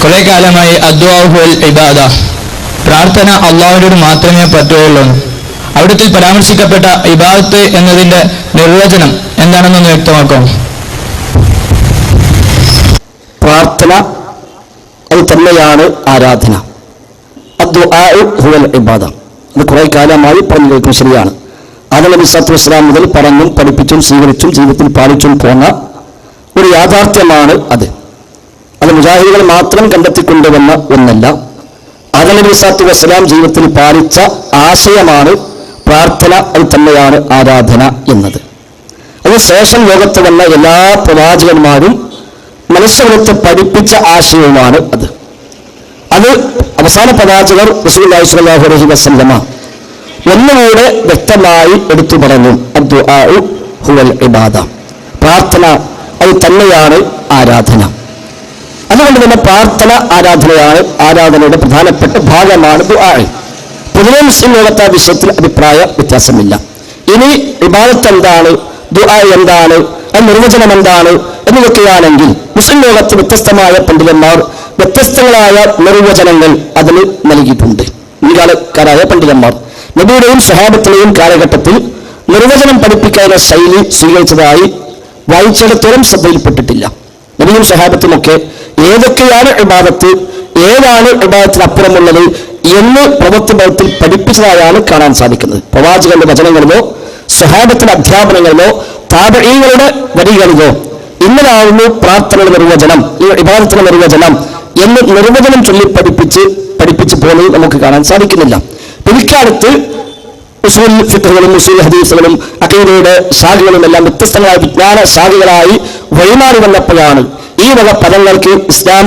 കുറെ കാലമായി അദ്ദുആഉൽ ഇബാദ, പ്രാർത്ഥന അള്ളാഹുവിനോട് മാത്രമേ പറ്റുകയുള്ളൂ. അവിടത്തിൽ പരാമർശിക്കപ്പെട്ട ഇബാദത്ത് എന്നതിന്റെ നിർവചനം എന്താണെന്നൊന്ന് വ്യക്തമാക്കാം. പ്രാർത്ഥന അത് തന്നെയാണ് ആരാധന. അദ്ദുആഉ ഹുവൽ ഇബാദ. അത് കുറെ കാലമായി പറഞ്ഞു കേൾക്കുന്നത് ശരിയാണ്. ആദം നബി സല്ലല്ലാഹു അലൈഹി വസല്ലം മുതൽ പറഞ്ഞും പഠിപ്പിച്ചും സ്വീകരിച്ചും ജീവിതത്തിൽ പാലിച്ചും പോന്ന ഒരു യാഥാർത്ഥ്യമാണ് അത്. അത് മുജാഹിദുകൾ മാത്രം കണ്ടെത്തിക്കൊണ്ടുവന്ന ഒന്നല്ല. ആദം നബി സല്ലല്ലാഹു അലൈഹി വസല്ലം ജീവിതത്തിൽ പാലിച്ച ആശയമാണ് പ്രാർത്ഥന. അത് തന്നെയാണ് ആരാധന എന്നത്. അത് ശേഷം ലോകത്ത് വന്ന എല്ലാ പ്രവാചകന്മാരും മനുഷ്യകുലത്തെ പഠിപ്പിച്ച ആശയവുമാണ് അത്. അത് അവസാന പ്രവാചകർ റസൂലുള്ളാഹി സ്വല്ലല്ലാഹു അലൈഹി വസല്ലമ ഒന്നുകൂടെ വ്യക്തമായി എടുത്തു പറഞ്ഞു. അദ്ദുആഉ ഹുവൽ ഇബാദ. പ്രാർത്ഥന അത് തന്നെയാണ് ആരാധന. അതുകൊണ്ട് തന്നെ പ്രാർത്ഥന ആരാധനയാണ്. ആരാധനയുടെ പ്രധാനപ്പെട്ട ഭാഗമാണ് ദുആ. പൊതുവെ മുസ്ലിം ലോകത്തെ വിഷയത്തിൽ അഭിപ്രായ വ്യത്യാസമില്ല. ഇനി ഇബാദത്ത് എന്താണ്, ദുആ എന്താണ്, അത് നിർവചനം എന്താണ് എന്നതൊക്കെയാണെങ്കിൽ മുസ്ലിം ലോകത്ത് വ്യത്യസ്തമായ പണ്ഡിതന്മാർ വ്യത്യസ്തങ്ങളായ നിർവചനങ്ങൾ അതിന് നൽകിയിട്ടുണ്ട്. മുൻകാലക്കാരായ പണ്ഡിതന്മാർ നബിയുടെയും സ്വഹാബത്തിലെയും കാലഘട്ടത്തിൽ നിർവചനം പഠിപ്പിക്കാനുള്ള ശൈലി സ്വീകരിച്ചതായി വായിച്ചിടത്തോളം ശ്രദ്ധയിൽപ്പെട്ടിട്ടില്ല. നബിയും സ്വഹാബത്തുമൊക്കെ ഏതൊക്കെയാണ് ഇബാദത്ത്, ഏതാണ് ഇബാദത്തിനപ്പുറമുള്ളത് എന്ന് പ്രവൃത്തിബലത്തിൽ പഠിപ്പിച്ചതായാണ് കാണാൻ സാധിക്കുന്നത്. പ്രവാചകന്റെ വചനങ്ങളിലോ സ്വഹാബത്തിന്റെ അധ്യാപനങ്ങളിലോ താബഈങ്ങളുടെ വരികളിലോ ഇന്നലാവുന്നു പ്രാർത്ഥനയുടെ നിർവചനം, ഈ ഇബാദത്തിന്റെ നിർവചനം എന്ന് നിർവചനം ചൊല്ലി പഠിപ്പിച്ച് പോകുന്നത് നമുക്ക് കാണാൻ സാധിക്കുന്നില്ല. പിൽക്കാലത്ത് ഉസൂൽ ഫിഖ്ഹുകളും ഉസൂൽ ഹദീസുകളും അഖീദയുടെ ശാഖകളും എല്ലാം വ്യത്യസ്തങ്ങളായ വിജ്ഞാന ശാഖകളായി വഴിമാറി വന്നപ്പോഴാണ് ഈ വക പദങ്ങൾക്ക് ഇസ്ലാം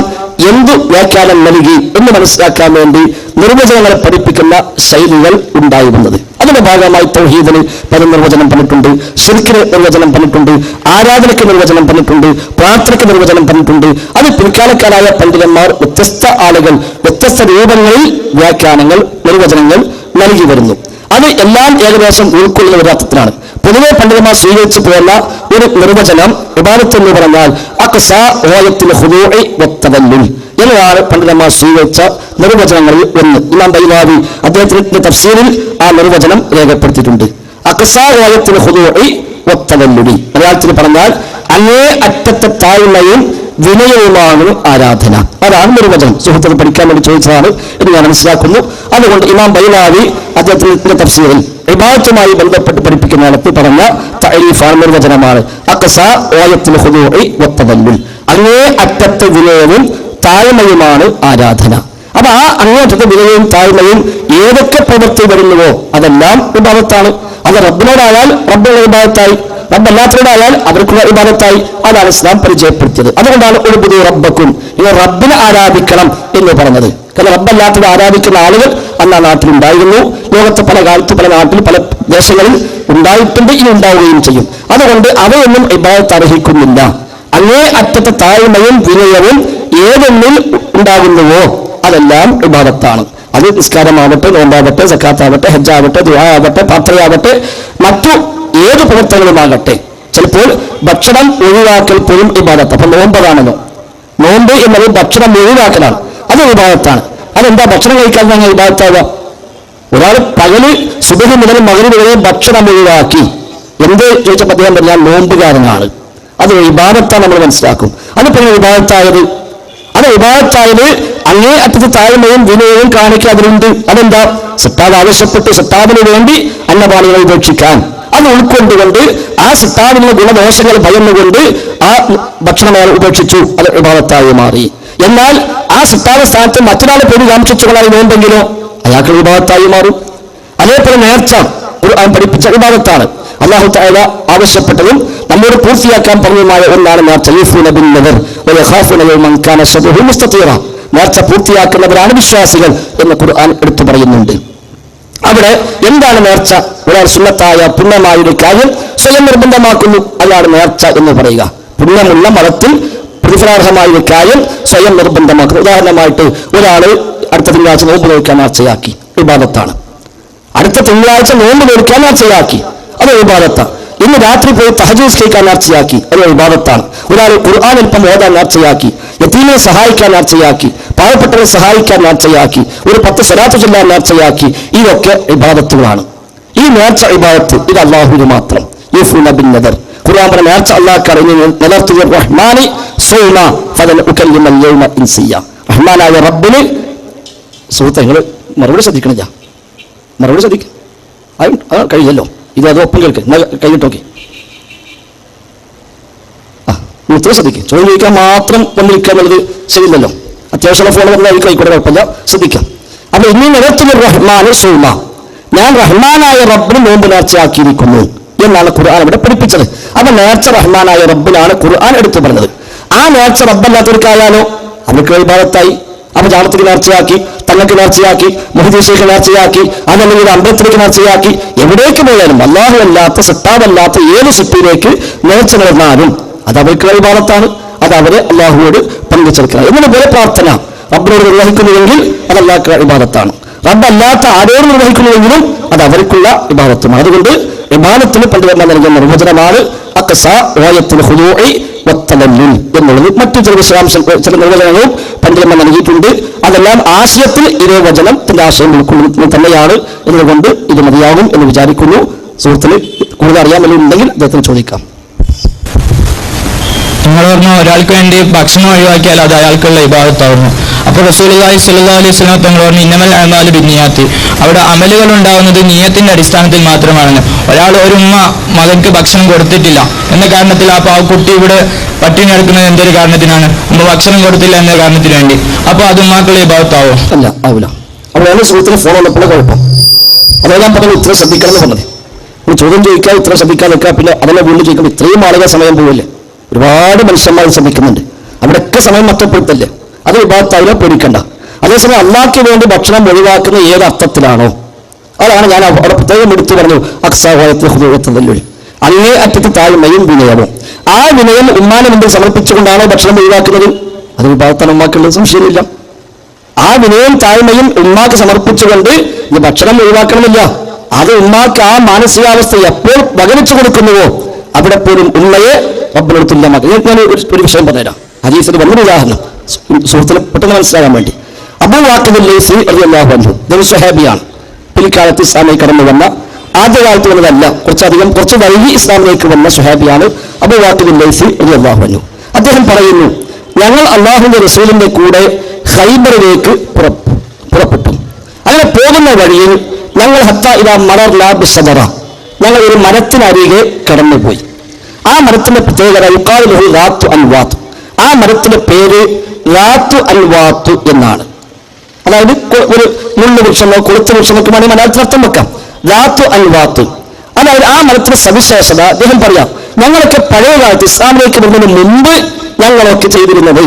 എന്ത് വ്യാഖ്യാനം നൽകി എന്ന് മനസ്സിലാക്കാൻ വേണ്ടി നിർവചനങ്ങളെ പഠിപ്പിക്കുന്ന ശൈലികൾ ഉണ്ടായി വന്നത്. അതിന്റെ ഭാഗമായി തൗഹീദിന് പല നിർവചനം പറഞ്ഞിട്ടുണ്ട്, ശിർക്കിന് നിർവചനം പറഞ്ഞിട്ടുണ്ട്, ആരാധനയ്ക്ക് നിർവചനം പറഞ്ഞിട്ടുണ്ട്, പ്രാർത്ഥനയ്ക്ക് നിർവചനം പറഞ്ഞിട്ടുണ്ട്. അത് പിൽക്കാലക്കാരായ പണ്ഡിതന്മാർ വ്യത്യസ്ത ആളുകൾ വ്യത്യസ്ത രൂപങ്ങളിൽ വ്യാഖ്യാനങ്ങൾ നിർവചനങ്ങൾ നൽകി വരുന്നു. അത് എല്ലാം ഏകദേശം ഉൾക്കൊള്ളുന്ന ഒരു അർത്ഥത്തിലാണ്. പൊതുവെ പണ്ഡിതന്മാർ സ്വീകരിച്ചു പോകുന്ന ഒരു നിർവചനം ഇബാദത്ത് എന്ന് പറഞ്ഞാൽ അഖ്സാ ഗായത്തുൽ ഖുദൂഇ വത്തദല്ലുൽ എന്നതാണ് പണ്ഡിതന്മാർ സ്വീകരിച്ച നിർവചനങ്ങളിൽ ഒന്ന്. ഇമാം ബൈലാവി അദ്ദേഹത്തിന്റെ തഫ്സീറിൽ ആ നിർവചനം രേഖപ്പെടുത്തിയിട്ടുണ്ട്. അഖ്സാ ഗായത്തുൽ ഖുദൂഇ വത്തദല്ലുൽ മലയാളത്തിൽ പറഞ്ഞാൽ അങ്ങേ അറ്റത്തെ താഴ്മയും വിനയവുമാണ് ആരാധന. അതാണ് നിർവചനം. സുഹൃത്തുക്കൾ പഠിക്കാൻ വേണ്ടി ചോദിച്ചതാണ് എന്ന് ഞാൻ മനസ്സിലാക്കുന്നു. അതുകൊണ്ട് ഇമാം ബൈലാവി അദ്ദേഹത്തിന്റെ തഫ്സീറിൽ ഇബാദത്തുമായി ബന്ധപ്പെട്ട് പഠിപ്പിക്കുന്നിടത്ത് പറഞ്ഞ തഅരീഫാണ്, നിർവചനമാണ് അഖ്സാ ഗായത്തുൽ ഖുദൂഇ വത്തദല്ലുൽ. അങ്ങേ അറ്റത്തെ വിനയവും താഴ്മയുമാണ് ആരാധന. അപ്പൊ ആ അങ്ങേറ്റത്തെ വിനയവും താഴ്മയും ഏതൊക്കെ പ്രവൃത്തി വരുന്നുവോ അതെല്ലാം ഇബാദത്താണ്. അത് റബ്ബിനോടായാൽ റബ്ബിനുള്ള ഇബാദത്തായി, റബ്ബല്ലാത്തവരോടായാൽ അവർക്കുള്ള ഇബാദത്തായി. അതാണ് ഇസ്ലാം പരിചയപ്പെടുത്തിയത്. അതുകൊണ്ടാണ് ഉഅ്ബുദൂ റബ്ബക്കും, നിങ്ങൾ റബ്ബിനെ ആരാധിക്കണം എന്ന് പറഞ്ഞത്. കാരണം റബ്ബല്ലാത്തവരെ ആരാധിക്കുന്ന ആളുകൾ അന്ന് ആ നാട്ടിലുണ്ടായിരുന്നു. ലോകത്തെ പല കാലത്ത് പല നാട്ടിൽ പല ദേശങ്ങളിൽ ഉണ്ടായിട്ടുണ്ട്, ഇനി ഉണ്ടാവുകയും ചെയ്യും. അതുകൊണ്ട് അവയൊന്നും ഇബാദത്ത് അർഹിക്കുന്നില്ല. അങ്ങേ അറ്റത്തെ താഴ്മയും വിനയവും ഏതൊന്നിൽ ഉണ്ടാകുന്നുവോ അതെല്ലാം ഇബാദത്താണ്. അത് നിസ്കാരമാവട്ടെ, നോമ്പാവട്ടെ, സക്കാത്താവട്ടെ, ഹജ്ജാവട്ടെ, ദുആ ആവട്ടെ, പ്രാർത്ഥനയാവട്ടെ, മറ്റു ഏത് പ്രവർത്തനങ്ങളുമാകട്ടെ. ചിലപ്പോൾ ഭക്ഷണം ഒഴിവാക്കൽ പോലും ഇബാദത്ത്. അപ്പൊ നോമ്പതാണല്ലോ, നോമ്പ് എന്നത് ഭക്ഷണം ഒഴിവാക്കലാണ്, അത് ഇബാദത്താണ്. അതെന്താ ഭക്ഷണം കഴിക്കാൻ ഞങ്ങൾ ഇബാദത്താവുക? ഒരാൾ പകല് സുബഹി മുതൽ മഗ്‌രിബ് വരെ ഭക്ഷണം ഒഴിവാക്കി എന്ത് ചോദിച്ചപ്പോൾ അദ്ദേഹം പറഞ്ഞാൽ നോമ്പുകാരനാണ്. അത് ഇബാദത്താണ് നമ്മൾ മനസ്സിലാക്കും. അതിപ്പോ ഇബാദത്തായത്, അത് ഇബാദത്തായത് അങ്ങേ അറ്റത്ത് താഴ്മയും വിനയവും കാണിക്കാതിരുണ്ട്. അതെന്താ? സത്താവ് ആവശ്യപ്പെട്ടു സത്താവിന് വേണ്ടി അന്നപാളികളെ ഉപേക്ഷിക്കാൻ, അത് ഉൾക്കൊണ്ടുകൊണ്ട് ആ സത്താവിനുള്ള ഗുണദോഷങ്ങൾ ഭയന്നുകൊണ്ട് ആ ഭക്ഷണം അയാൾ ഉപേക്ഷിച്ചു, അത് ഇബാദത്തായി മാറി. എന്നാൽ ആ സത്താവ് സ്ഥാനത്ത് മറ്റൊരാളെ പേര് കാണിച്ചുകൊണ്ടാണ് നോമ്പെങ്കിലോ അയാൾക്ക് ഇബാദത്തായി മാറും. അതേപോലെ നേർച്ച ഖുർആൻ പഠിപ്പിച്ച ഇബാദത്താണ്. അല്ലാഹു തആല ആവശ്യപ്പെട്ടതും നമ്മോട് പൂർത്തിയാക്കാൻ പറഞ്ഞതുമായ ഒന്നാണ് നേർച്ച. യൂഫൂന ബിന്നദർ വയഖാഫൂന യൗമൻ കാന ശർറുഹു മുസ്തതീറ. നേർച്ച പൂർത്തിയാക്കുന്നവരാണ് വിശ്വാസികൾ എന്ന് ഖുർആൻ എടുത്തു പറയുന്നുണ്ട്. അവിടെ എന്താണ് നേർച്ച? ഒരാൾ സുന്നത്തായ പുണ്യമായ ഒരു കാര്യം സ്വയം നിർബന്ധമാക്കുന്നു, അതാണ് നേർച്ച എന്ന് പറയുക. പുണ്യമുള്ള മതത്തിൽ പ്രതിഫലാർഹമായ ഒരു കാര്യം സ്വയം നിർബന്ധമാക്കുന്നു. ഉദാഹരണമായിട്ട് ഒരാൾ അടുത്ത തിങ്കളാഴ്ച നോമ്പ് നോക്കാൻ നേർച്ചയാക്കി, ഇബാദത്താണ്. അടുത്ത തിങ്കളാഴ്ച നോമ്പ് നോക്കാൻ നേർച്ചയാക്കി, അത് ഇബാദത്താണ്. ഇന്ന് രാത്രി പോയി തഹജ്ജുദ് നിസ്കരിക്കാൻ നേർച്ചയാക്കി, അത് ഇബാദത്താണ്. ഒരാൾ ഖുർആൻ അല്പം ഓതാൻ നേർച്ചയാക്കി, യതീമിനെ സഹായിക്കാൻ നേർച്ചയാക്കി, പാവപ്പെട്ടവരെ സഹായിക്കാൻ നേർച്ചയാക്കി, ഒരു 10 സ്വലാത്ത് ചൊല്ലാൻ നേർച്ചയാക്കി. ഇതൊക്കെ ഇബാദത്തുകളാണ്. ഈ നേർച്ച ഇബാദത്ത് ഇത് അല്ലാഹുവിന് മാത്രം. യൂഫൂന ബിൻ നദർ, ഖുർആൻ പറഞ്ഞ നേർച്ച അല്ലാഹുക്കാണ്. നിലർത്തുക റഹ്മാനി സൗമ ഫദൻ ഉകല്ലിമ യൗമ ഇൻസിയ. റഹ്മാനായ റബ്ബിന് സുഹൃത്തുക്കൾ മറുപടി ശ്രദ്ധിക്കണില്ല, മറുപടി ശ്രദ്ധിക്കും. കഴിയല്ലോ, ഇത് അത് ഒപ്പം കേൾക്ക്, കഴിഞ്ഞിട്ട് നോക്കി. ഉത്തരം ശ്രദ്ധിക്കും. ചോദ്യം ചോദിക്കാൻ മാത്രം വന്നിരിക്കുക എന്നുള്ളത് ശരിയല്ലല്ലോ. അത്യാവശ്യമുള്ള ഫോൺ വന്നായിരിക്കും, ആയിക്കോട്ടെ, കുഴപ്പമില്ല, ശ്രദ്ധിക്കാം. അപ്പൊ ഇനി നിലത്തുൽ റഹ്മാന് സൗമ, ഞാൻ റഹ്മാനായ റബ്ബിന് നോമ്പ് നേർച്ചയാക്കിയിരിക്കുന്നു എന്നാണ് ഖുർആൻ ഇവിടെ പഠിപ്പിച്ചത്. അപ്പൊ നേർച്ച റഹ്മാനായ റബ്ബിനാണ് ഖുർആൻ എടുത്തു പറഞ്ഞത്. ആ നേർച്ച റബ്ബല്ലാത്തവർക്കായാലോ അവർക്ക് ഇബാദത്തായി. അപ്പൊ ജാമത്തിക്ക് നേർച്ചയാക്കി, തങ്ങൾക്ക് നേർച്ചയാക്കി, മുഹദ്ദീസിലേക്ക് നേർച്ചയാക്കി, അതല്ലെങ്കിൽ അമ്പലത്തിലേക്ക് നേർച്ചയാക്കി, എവിടേക്ക് പോയാലും അല്ലാഹു അല്ലാത്ത സത്താവല്ലാത്ത ഏത് സിറ്റിയിലേക്ക് നേർച്ച നേർന്നാലും അത് അവർക്ക് ഇബാദത്താണ്. അത് അവരെ അല്ലാഹുവോട് പങ്കുചേർക്കണം. എന്നതുപോലെ പ്രാർത്ഥന റബ്ബിനോട് നിർവഹിക്കുന്നുവെങ്കിൽ അത് അല്ലാഹുവിന്റെ ഇബാദത്താണ്. റബ്ബല്ലാത്ത ആരോട് നിർവഹിക്കുന്നുവെങ്കിലും അത് അവർക്കുള്ള ഇബാദത്തുമാണ്. അതുകൊണ്ട് ഇബാദത്തിന് പണ്ഡിതന്മാർ നൽകിയ നിർവചനമാണ് അഖ്സ ഗായത്തുൽ ഖുദൂഇ വത്തദല്ലുൽ എന്നുള്ളത്. മറ്റു ചില ചില നിർവചനങ്ങളും പണ്ഡിതന്മാർ നൽകിയിട്ടുണ്ട്. അതെല്ലാം ആശയത്തിൽ ഇതേ വചനത്തിന്റെ ആശയം ഉൾക്കൊള്ളുന്നത് തന്നെയാണ് എന്നതുകൊണ്ട് ഇത് മതിയാകും എന്ന് വിചാരിക്കുന്നു. സുഹൃത്തിന് കൂടുതൽ അറിയാമെന്നുണ്ടെങ്കിൽ അദ്ദേഹത്തിന് ചോദിക്കാം. നിങ്ങൾ പറഞ്ഞു ഒരാൾക്ക് വേണ്ടി ഭക്ഷണം ഒഴിവാക്കിയാൽ അത് അയാൾക്കുള്ള ഇബാദത്താവുന്നു. അപ്പോൾ റസൂലുള്ളാഹി സ്വല്ലല്ലാഹു അലൈഹി വസല്ലം തങ്ങൾ പറഞ്ഞു ഇന്നമൽ അഅ്മാലു ബിന്നിയാത്തി, അവിടെ അമലുകൾ ഉണ്ടാവുന്നത് നിയ്യത്തിന്റെ അടിസ്ഥാനത്തിൽ മാത്രമാണെന്ന്. ഒരു ഉമ്മ മകൻക്ക് ഭക്ഷണം കൊടുത്തിട്ടില്ല എന്ന കാരണത്തിൽ ആ പാവക്കുട്ടി ഇവിടെ പട്ടിണി എടുക്കുന്നത് എന്തൊരു കാരണത്തിനാണ്? ഉമ്മ ഭക്ഷണം കൊടുത്തില്ല എന്ന കാരണത്തിന് വേണ്ടി. അപ്പോൾ അത് ഉമ്മാക്കുള്ള ഇബാദത്താവോ? അല്ല, ആവില്ല. അവിടെയാണ് സുഹൃത്തിന് ഫോൺ വന്നപ്പോൾ കുഴപ്പം. അതായത് ഞാൻ പറഞ്ഞു ഇത്ര ശ്രദ്ധിക്കണം എന്ന് പറഞ്ഞത്. ചോദ്യം ചോദിക്കാൻ ഇത്ര ശ്രദ്ധിക്കാൻ നിൽക്കുക, പിന്നെ അതിനെ വീണ്ടും ചോദിക്കുമ്പോൾ ഇത്രയും ആളുകൾ സമയം പോവില്ലേ? ഒരുപാട് മനുഷ്യന്മാർ ശ്രമിക്കുന്നുണ്ട്. അവിടെയൊക്കെ സമയം നഷ്ടപ്പെടുത്തല്ലേ? അത് വിഭാഗത്താവില്ല, പേടിക്കണ്ട. അതേസമയം അല്ലാഹ്ക്ക് വേണ്ടി ഭക്ഷണം ഒഴിവാക്കുന്ന ഏത് അർത്ഥത്തിലാണോ അതാണ് ഞാൻ അവിടെ പ്രത്യേകം എടുത്തു പറഞ്ഞു. അക്സാഹുൽ അങ്ങേ അറ്റത്ത് താഴ്മയും വിനയവും. ആ വിനയം ഉമ്മാനെ മുമ്പിൽ സമർപ്പിച്ചുകൊണ്ടാണോ ഭക്ഷണം ഒഴിവാക്കുന്നത്? അത് വിഭാഗത്താണ് ഉമ്മാക്കുള്ളത്, സംശയമില്ല. ആ വിനയവും താഴ്മയും ഉമ്മാക്ക് സമർപ്പിച്ചുകൊണ്ട് ഇത് ഭക്ഷണം ഒഴിവാക്കണമില്ല. അത് ഉമ്മാക്ക് ആ മാനസികാവസ്ഥ എപ്പോൾ വകവെച്ചു കൊടുക്കുന്നുവോ അവിടെ പോലും ഉമ്മയെ റബ്ബിനോട് തുല്യമാക്കി. ഞാൻ ഒരു വിഷയം പറഞ്ഞുതരാം. ഹദീസിൽ വന്നൊരു ഉദാഹരണം സുഹൃത്തിന് പെട്ടെന്ന് മനസ്സിലാകാൻ വേണ്ടി. അബൂ വാഖിദ് ലൈസി റളിയല്ലാഹു അൻഹു ഇതൊരു സ്വഹാബിയാണ്. പിൽക്കാലത്ത് ഇസ്ലാമിലേക്ക് കടന്നു വന്ന, ആദ്യകാലത്ത് വന്നതല്ല, കുറച്ച് വൈകി ഇസ്ലാമിലേക്ക് വന്ന സ്വഹാബിയാണ് അബൂ വാഖിദ് ലൈസി റളിയല്ലാഹു അൻഹു. അദ്ദേഹം പറയുന്നു, ഞങ്ങൾ അല്ലാഹുവിന്റെ റസൂലിന്റെ കൂടെ ഖൈബറിലേക്ക് പുറപ്പെട്ടു. അങ്ങനെ പോകുന്ന വഴിയിൽ ഞങ്ങൾ ഹത്താ ഇദാ മറർനാ ബിശജറ, ഞങ്ങൾ ഒരു മരത്തിനരികെ കടന്നുപോയി. ആ മരത്തിന്റെ പ്രത്യേകത യുഖാലു ലഹു റാത്തു അൻവാത്ത്, ആ മരത്തിന്റെ പേര് റാത്തു അൻവാത്തു എന്നാണ്. അതായത് ഒരു മുള്ളു വൃക്ഷമോ കൊളുത്ത വൃക്ഷമൊക്കെ വേണമെങ്കിൽ മലയാളത്തിൽ അർത്ഥം വെക്കാം. റാത്തു അൻവാത്ത്, അതായത് ആ മരത്തിന്റെ സവിശേഷത അദ്ദേഹം പറയാം. ഞങ്ങളൊക്കെ പഴയ കാലത്ത് ഇസ്ലാമിലേക്ക് വരുന്നതിന് മുമ്പ് ഞങ്ങളൊക്കെ ചെയ്തിരുന്നത്,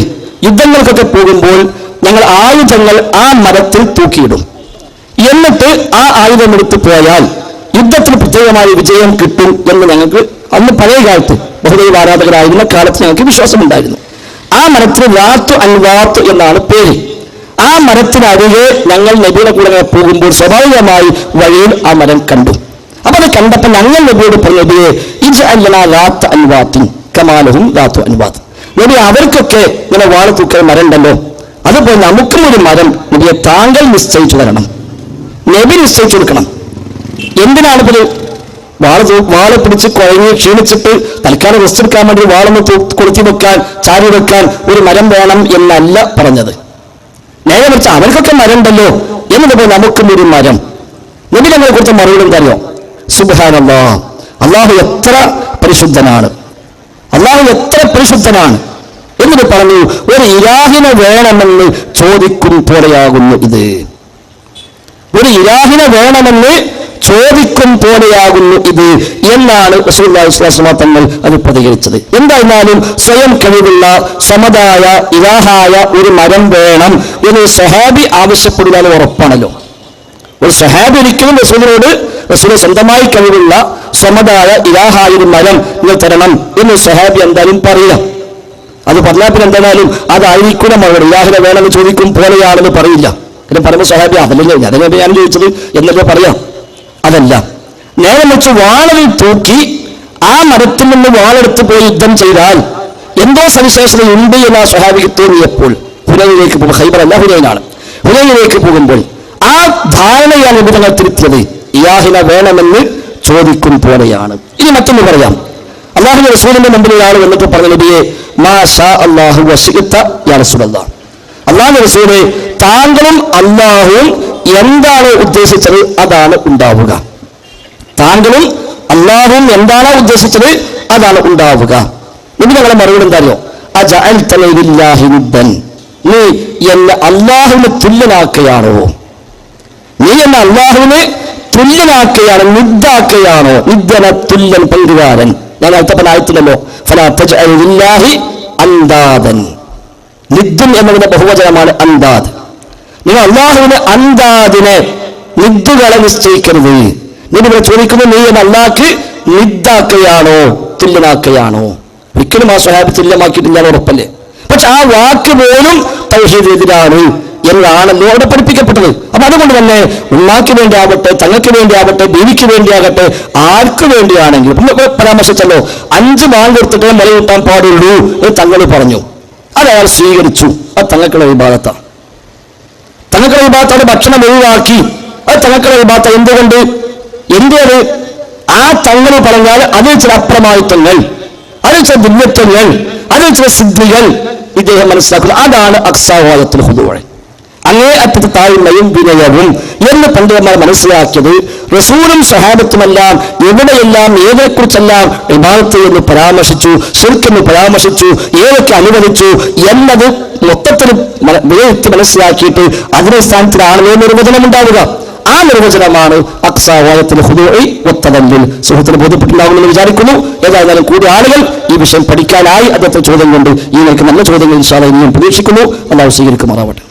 യുദ്ധങ്ങൾക്കൊക്കെ പോകുമ്പോൾ ഞങ്ങൾ ആയുധങ്ങൾ ആ മരത്തിൽ തൂക്കിയിടും. എന്നിട്ട് ആ ആയുധം എടുത്ത് പോയാൽ യുദ്ധത്തിന് പ്രത്യേകമായ വിജയം കിട്ടും എന്ന് ഞങ്ങൾക്ക് അന്ന് പഴയ കാലത്ത് ബഹുദൈവ ആരാധകരായിരുന്ന കാലത്ത് ഞങ്ങൾക്ക് വിശ്വാസമുണ്ടായിരുന്നു. ആ മരത്തിന് റാത്തു അൻവാത്ത് എന്നാണ് പേര്. ആ മരത്തിനരികെ ഞങ്ങൾ നബിയുടെ കൂടെ പോകുമ്പോൾ സ്വാഭാവികമായി വഴിയിൽ ആ മരം കണ്ടു. അപ്പൊ അത് കണ്ടപ്പോൾ ഞങ്ങൾ നബിയോട് പറഞ്ഞു, നബിയെ ഇജ്അൽ റാത്ത് അൻവാത്തിൻ കമാലഹും റാത്തു അൻവാത്ത്, നബി അവർക്കൊക്കെ ഇങ്ങനെ വാള് തൂക്കാൻ മരം ഉണ്ടല്ലോ, അതുപോലെ നമുക്കും ഒരു മരം നബിയെ താങ്കൾ നിശ്ചയിച്ചു തരണം, നബി നിശ്ചയിച്ചു കൊടുക്കണം. എന്തിനാണിത്? വാള് പിടിച്ച് കുഴങ്ങി ക്ഷീണിച്ചിട്ട് തൽക്കാലം റെസ്റ്റ് എടുക്കാൻ വേണ്ടി വാളൊന്ന് കൊളുത്തി വെക്കാൻ, ചാരി വെക്കാൻ ഒരു മരം വേണം എന്നല്ല പറഞ്ഞത്. നേരെ വെച്ചാൽ അവർക്കൊക്കെ മരം ഉണ്ടല്ലോ എന്നതുപോലെ നമുക്കും ഒരു മരം. നബി നമ്മളെ കുറിച്ച് മറുപടി എന്തറിയോ? സുബ്ഹാനല്ലാഹ്, അല്ലാഹു എത്ര പരിശുദ്ധനാണ്, അല്ലാഹു എത്ര പരിശുദ്ധനാണ് എന്നിട്ട് പറഞ്ഞു, ഒരു ഇലാഹിനെ വേണമെന്ന് ചോദിക്കും പോലെയാകുന്നു ഇത്, ഒരു ഇലാഹിനെ വേണമെന്ന് ചോദിക്കും പോലെയാകുന്നു ഇത് എന്നാണ് റസൂലുള്ളാഹി സ്വല്ലല്ലാഹു അലൈഹി വസല്ലം തങ്ങൾ അത് പ്രതികരിച്ചത്. എന്തായിരുന്നാലും സ്വയം കഴിവുള്ള സമതായ ഇലാഹായ ഒരു മരം വേണം എന്ന് സ്വഹാബി ആവശ്യപ്പെടുക എന്ന് ഉറപ്പാണല്ലോ. ഒരു സ്വഹാബി ഒരിക്കലും റസൂൽ സ്വന്തമായി കഴിവുള്ള സമതായ ഇലാഹായ ഒരു മരം നിങ്ങൾ തരണം എന്ന് സ്വഹാബി എന്തായാലും പറയാം. അത് പറഞ്ഞാൽ പിന്നെ എന്തായാലും അതായിരിക്കില്ല മറുപടി. ഇലാഹിനെ വേണമെന്ന് ചോദിക്കും പോലെയാണെന്ന് പറയില്ല. പിന്നെ പറയുമ്പോൾ സ്വഹാബി അതല്ലേ ഞാൻ ചോദിച്ചത് എന്നല്ലേ പറയാം. അതല്ല, നേരെ വെച്ച് വാളിൽ തൂക്കി ആ മരത്തിൽ നിന്ന് വാളെടുത്ത് പോയി യുദ്ധം ചെയ്താൽ എന്തോ സവിശേഷതയുണ്ട് എന്ന് ആ സ്വഹാബിക്ക് തോന്നിയപ്പോൾ ഹുനൈനിലേക്ക് പോകുമ്പോൾ, ഖൈബർ അല്ല ഹുനൈനാണ്, ഹുനൈനിലേക്ക് പോകുമ്പോൾ ആ ധാരണയാണ് നിബിധങ്ങൾ തിരുത്തിയത്. ഇലാഹിനെ വേണമെന്ന് ചോദിക്കും പോലെയാണ്. ഇനി മറ്റൊന്ന് പറയാം. അള്ളാഹുവിന്റെ റസൂലിന്റെ മുമ്പിൽ ഒരാൾ വന്നിട്ട് പറഞ്ഞു, നബിയെ മാ ഷാ അല്ലാഹു വശിഅത യാ റസൂലല്ലാഹ്, അള്ളാഹുവിന്റെ റസൂലേ താങ്കളും അള്ളാഹുവും എന്താണ് ഉദ്ദേശിച്ചത് അതാണ് ഉണ്ടാവുക. താങ്കളും അള്ളാഹുവും എന്താണോ ഉദ്ദേശിച്ചത് അതാണ് ഉണ്ടാവുക. നബി ഞങ്ങളെ മറുപടി എന്താ അറിയോ? അജഅൽതനി ലില്ലാഹി നിദ്ദൻ, നീ എന്നെ അള്ളാഹുവിന് തുല്യനാക്കുകയാണോ? നീ എന്നെ അള്ളാഹുവിന് തുല്യനാക്കുകയാണ്, നിദ്ദാക്കുകയാണോ? നിദ്ദന തുല്യൻ, പങ്കുകാരൻ. ഞാൻ അടുത്ത ആയത്തിലല്ലോ, ഫലാ തജ്അൽ ലില്ലാഹി അൻദാദൻ. നിദ്ദൻ എന്നതിന്റെ ബഹുവചനമാണ് അൻദാദ്. നിങ്ങൾ അള്ളാഹുവിന് അൻദാദിനെ, നിദ്ദുകളെ നിശ്ചയിക്കരുത്. നബി ചോദിക്കുന്നു, നീ എന്നെ അള്ളാഹ്ക്ക് നിദ്ദാക്കുകയാണോ, തുല്യനാക്കുകയാണോ? ഒരിക്കലും ആ സ്വഹാബി തുല്യമാക്കിയിട്ടില്ല, ഉറപ്പല്ലേ? പക്ഷെ ആ വാക്ക് പോലും തൗഹീദിനെതിരാണ് എന്നാണല്ലോ അവിടെ പഠിപ്പിക്കപ്പെട്ടത്. അപ്പൊ അതുകൊണ്ട് തന്നെ ഉമ്മാക്ക് വേണ്ടി ആവട്ടെ, തങ്ങൾക്ക് വേണ്ടി ആവട്ടെ, ബീവിക്ക് വേണ്ടിയാകട്ടെ, ആർക്ക് വേണ്ടിയാണെങ്കിലും പരാമർശിച്ചല്ലോ, 5 മാൾ കൊടുത്തിട്ടേ മുല കിട്ടാൻ പാടുള്ളൂ എന്ന് തങ്ങൾ പറഞ്ഞു. അത് അയാൾ സ്വീകരിച്ചു. അത് തങ്ങൾക്കുള്ള വിഭാഗത്താണ്. തങ്ങൾക്കുള്ള വിഭാഗത്തോടെ ഭക്ഷണം ഒഴിവാക്കി. അത് തങ്ങൾക്കുള്ള വിഭാഗത്ത. എന്തുകൊണ്ട്? എന്റേത് ആ തങ്ങൾ പറഞ്ഞാൽ അതിൽ ചില അപ്രമാദിത്വങ്ങൾ, അതിൽ ചില ദിവ്യത്വങ്ങൾ, അതിൽ ചില സിദ്ധികൾ ഇദ്ദേഹം മനസ്സിലാക്കുന്നത്. അതാണ് അക്സാവാദത്തിൽ ഹുദൂഅ്, അങ്ങേ അറ്റത്ത് താഴ്മയും വിനയവും എന്ന് പണ്ഡിതന്മാർ മനസ്സിലാക്കിയത്. റസൂലും സ്വഹാബത്തുമെല്ലാം എവിടെയെല്ലാം ഏതിനെക്കുറിച്ചെല്ലാം ഇബാദത്ത് എന്ന് പരാമർശിച്ചു, ശിർക്ക് എന്ന് പരാമർശിച്ചു, ഏതൊക്കെ അനുവദിച്ചു എന്നത് മൊത്തത്തിൽ വിലയിരുത്തി മനസ്സിലാക്കിയിട്ട് അതിന്റെ സ്ഥാനത്തിലാണ് നിർവചനം ഉണ്ടാവുക. ആ നിർവചനമാണ് അക്സാവാദത്തിൽ ഹുദൂഇ വത്തദല്ലുൽ. സുഹൃത്തിന് ബോധ്യപ്പെട്ടുണ്ടാകുമെന്ന് വിചാരിക്കുന്നു. ഏതായാലും കൂടുതൽ ആളുകൾ ഈ വിഷയം പഠിക്കാനായി അദ്ദേഹത്തെ ചോദ്യം കൊണ്ട് ഈ നിലയ്ക്ക് നല്ല ചോദ്യങ്ങൾ ഇൻഷാ അല്ലാഹ് ഇനിയും പ്രതീക്ഷിക്കുന്നു. അല്ലാഹു സ്വീകരിക്കുമാറാവട്ടെ.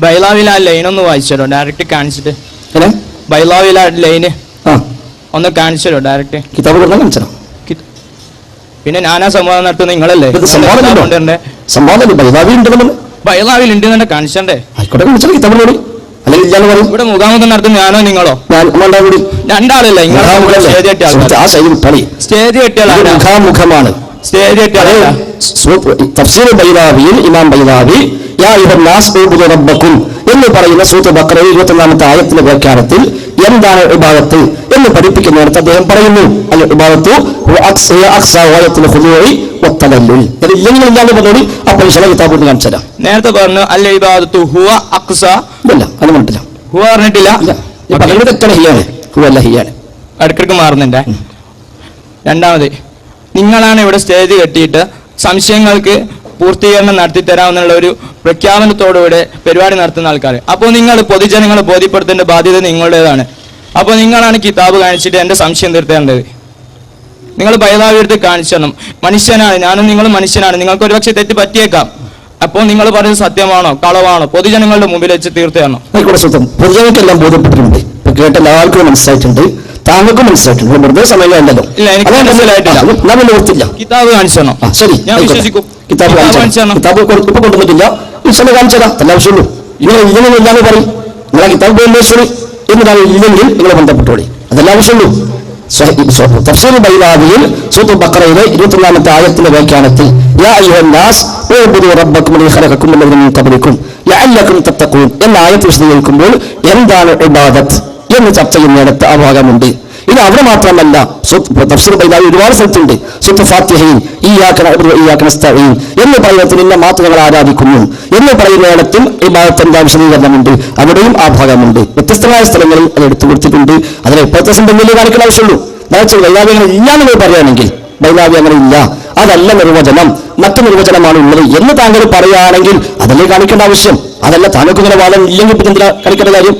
ബൈലാവിൽ ആ ലൈൻ ഒന്ന് വായിച്ചോ, ഡയറക്റ്റ് കാണിച്ചിട്ട്. ബൈലാവിൽ ആ ലൈന് ഒന്ന് കാണിച്ചോ ഡയറക്റ്റ്. കിതാബ് കൊടുക്കാൻ കാണിച്ചോ? പിന്നെ ഞാനാ സംവാദം നടത്തുന്നത് നിങ്ങളല്ലേ? ബൈലാവിൽ ഉണ്ട് തന്നെ കാണിച്ചണ്ടേ? ഇവിടെ മുഖാമുഖം നടത്തുന്ന ഞാനോ നിങ്ങളോ? രണ്ടാളല്ല, സ്റ്റേജ് കെട്ടിയാളാണ്. സ്റ്റേജ് കെട്ടിയാളല്ല. തഫ്സീർ ബൈലാവിയിൽ ഇമാം ബൈലാവി യാ അയ്യുഹന്നാസ് ഉബ്ദു റബ്ബക്കും എന്ന് പറയുന്ന സൂറത്ത് ബഖറയിൽ 21-ാമത്തെ ആയത്തിന്റെ വ്യാഖ്യാനത്തിൽ എന്താണ് ഇബാദത്ത് എന്ന് പഠിപ്പിക്കുന്നിടത്ത് അദ്ദേഹം പറയുന്നു, അൽ ഇബാദത്തു അക്സാവാദത്തുൽ ഹുദൂഇ വത്തദല്ലുൽ. ഇല്ലെങ്കിൽ ഇല്ലാതെ പറഞ്ഞോളി. അപ്പോൾ ഇൻഷാ അല്ലാഹ് കിതാബ് കാണിച്ചു തരാം. നേരത്തെ പറഞ്ഞു അൽ ഇബാദത്തു ഹുവ അക്സ. ഇല്ല, അത് പറഞ്ഞിട്ടില്ല. ഹുവ പറഞ്ഞിട്ടില്ല. ഇടയ്ക്കിടയ്ക്ക് മാറുന്നുണ്ട്. രണ്ടാമത്, നിങ്ങളാണ് ഇവിടെ സ്റ്റേജ് കെട്ടിയിട്ട് സംശയങ്ങൾക്ക് പൂർത്തീകരണം നടത്തിത്തരാമെന്നുള്ള ഒരു പ്രഖ്യാപനത്തോടുകൂടെ പരിപാടി നടത്തുന്ന ആൾക്കാർ. അപ്പോൾ നിങ്ങൾ പൊതുജനങ്ങളെ ബോധ്യപ്പെടുത്തേണ്ട ബാധ്യത നിങ്ങളുടേതാണ്. അപ്പോൾ നിങ്ങളാണ് കിതാബ് കാണിച്ചിട്ട് എൻ്റെ സംശയം തീർത്തേണ്ടത്. നിങ്ങൾ ബൈലാവി എടുത്ത് കാണിച്ചു തരണം. മനുഷ്യനാണ് ഞാനും, നിങ്ങളും മനുഷ്യനാണ്. നിങ്ങൾക്ക് ഒരുപക്ഷെ തെറ്റ് പറ്റിയേക്കാം. അപ്പോൾ നിങ്ങൾ പറയുന്നത് സത്യമാണോ കളവാണോ പൊതുജനങ്ങളുടെ മുമ്പിൽ വെച്ച് തീർത്തു തരണം. പൊതുജനങ്ങൾക്കെല്ലാം ബോധ്യപ്പെട്ടിട്ടുണ്ട്. കേട്ട എല്ലാവർക്കും മനസ്സിലായിട്ടുണ്ട്, താങ്കൾക്കും മനസ്സിലായിട്ടുണ്ട്. വെറുതെ സമയമല്ലല്ലോ. ഇല്ല, എനിക്ക് മനസ്സിലായിട്ടില്ല. കിതാബ് കാണിച്ചു തരണം. ശരി, ഞാൻ വിശ്വസിക്കും. കിതാബ് ഇപ്പൊ കൊണ്ടുവന്നിട്ടില്ല. കാണിച്ചു തരാം. എല്ലാ ആവശ്യമുള്ളൂ. നിങ്ങൾ ഇല്ലെങ്കിൽ ഇല്ലാന്ന് പറയും. നിങ്ങളെ കിതാബ് പോയി എന്നിട്ടാണ് ഇല്ലെങ്കിൽ നിങ്ങളെ ബന്ധപ്പെട്ടോളി. അതെല്ലാം ആവശ്യമുള്ളൂ. തഫ്സീർ ബൈലാവിയിൽ സൂറത്തുൽ ബഖറയിലെ 21-ാമത്തെ ആയത്തിന്റെ വ്യാഖ്യാനത്തിൽ യാ അയ്യുഹന്നാസ് ഉബ്ദു റബ്ബക്കും ലദീ ഖലഖക്കും വല്ലദീന മിൻ ഖബ്ലിക്കും ലഅല്ലക്കും തത്തഖൂൻ എന്ന ആയത്ത് വിശദീകരിക്കുമ്പോൾ എന്താണ് ഇബാദത്ത് എന്ന് ചർച്ച ചെയ്യുന്നിടത്ത് ആ ഭാഗമുണ്ട്. ഇത് അവിടെ മാത്രമല്ല, തഫ്സീർ ബൈലാവി ഒരുപാട് സ്ഥലത്തുണ്ട്. സൂറത്തുൽ ഫാത്തിഹയിൽ ഇയ്യാക നഅ്ബുദു വ ഇയ്യാക നസ്തഈൻ എന്ന് പറയുന്നതിൽ നിന്നെ മാത്രം ഞങ്ങൾ ആരാധിക്കുന്നു എന്ന് പറയുന്നിടത്തും ഇബാദത്തിന്റെ വിശദീകരണമുണ്ട്. അവിടെയും ആ ഭാഗമുണ്ട്. വ്യത്യസ്തമായ സ്ഥലങ്ങളിൽ അത് എടുത്തു കൊടുത്തിട്ടുണ്ട്. അതിനെ ഇപ്പോഴത്തെ സംബന്ധിയിൽ കാണിക്കേണ്ട ആവശ്യമുള്ളൂ. ബൈലാവി അങ്ങനെ ഇല്ല എന്ന് പറയുകയാണെങ്കിൽ ബൈലാവി അങ്ങനെ ഇല്ല, അതല്ല നിർവചനം, മറ്റു നിർവചനമാണ് ഉള്ളത് എന്ന് താങ്കൾ പറയുകയാണെങ്കിൽ അതല്ലേ കാണിക്കേണ്ട ആവശ്യം. അതല്ല താങ്കൾക്ക് ഇങ്ങനെ വാദം ഇല്ലെങ്കിൽ പിന്നെ എന്തിനാ കാണിക്കേണ്ട കാര്യം?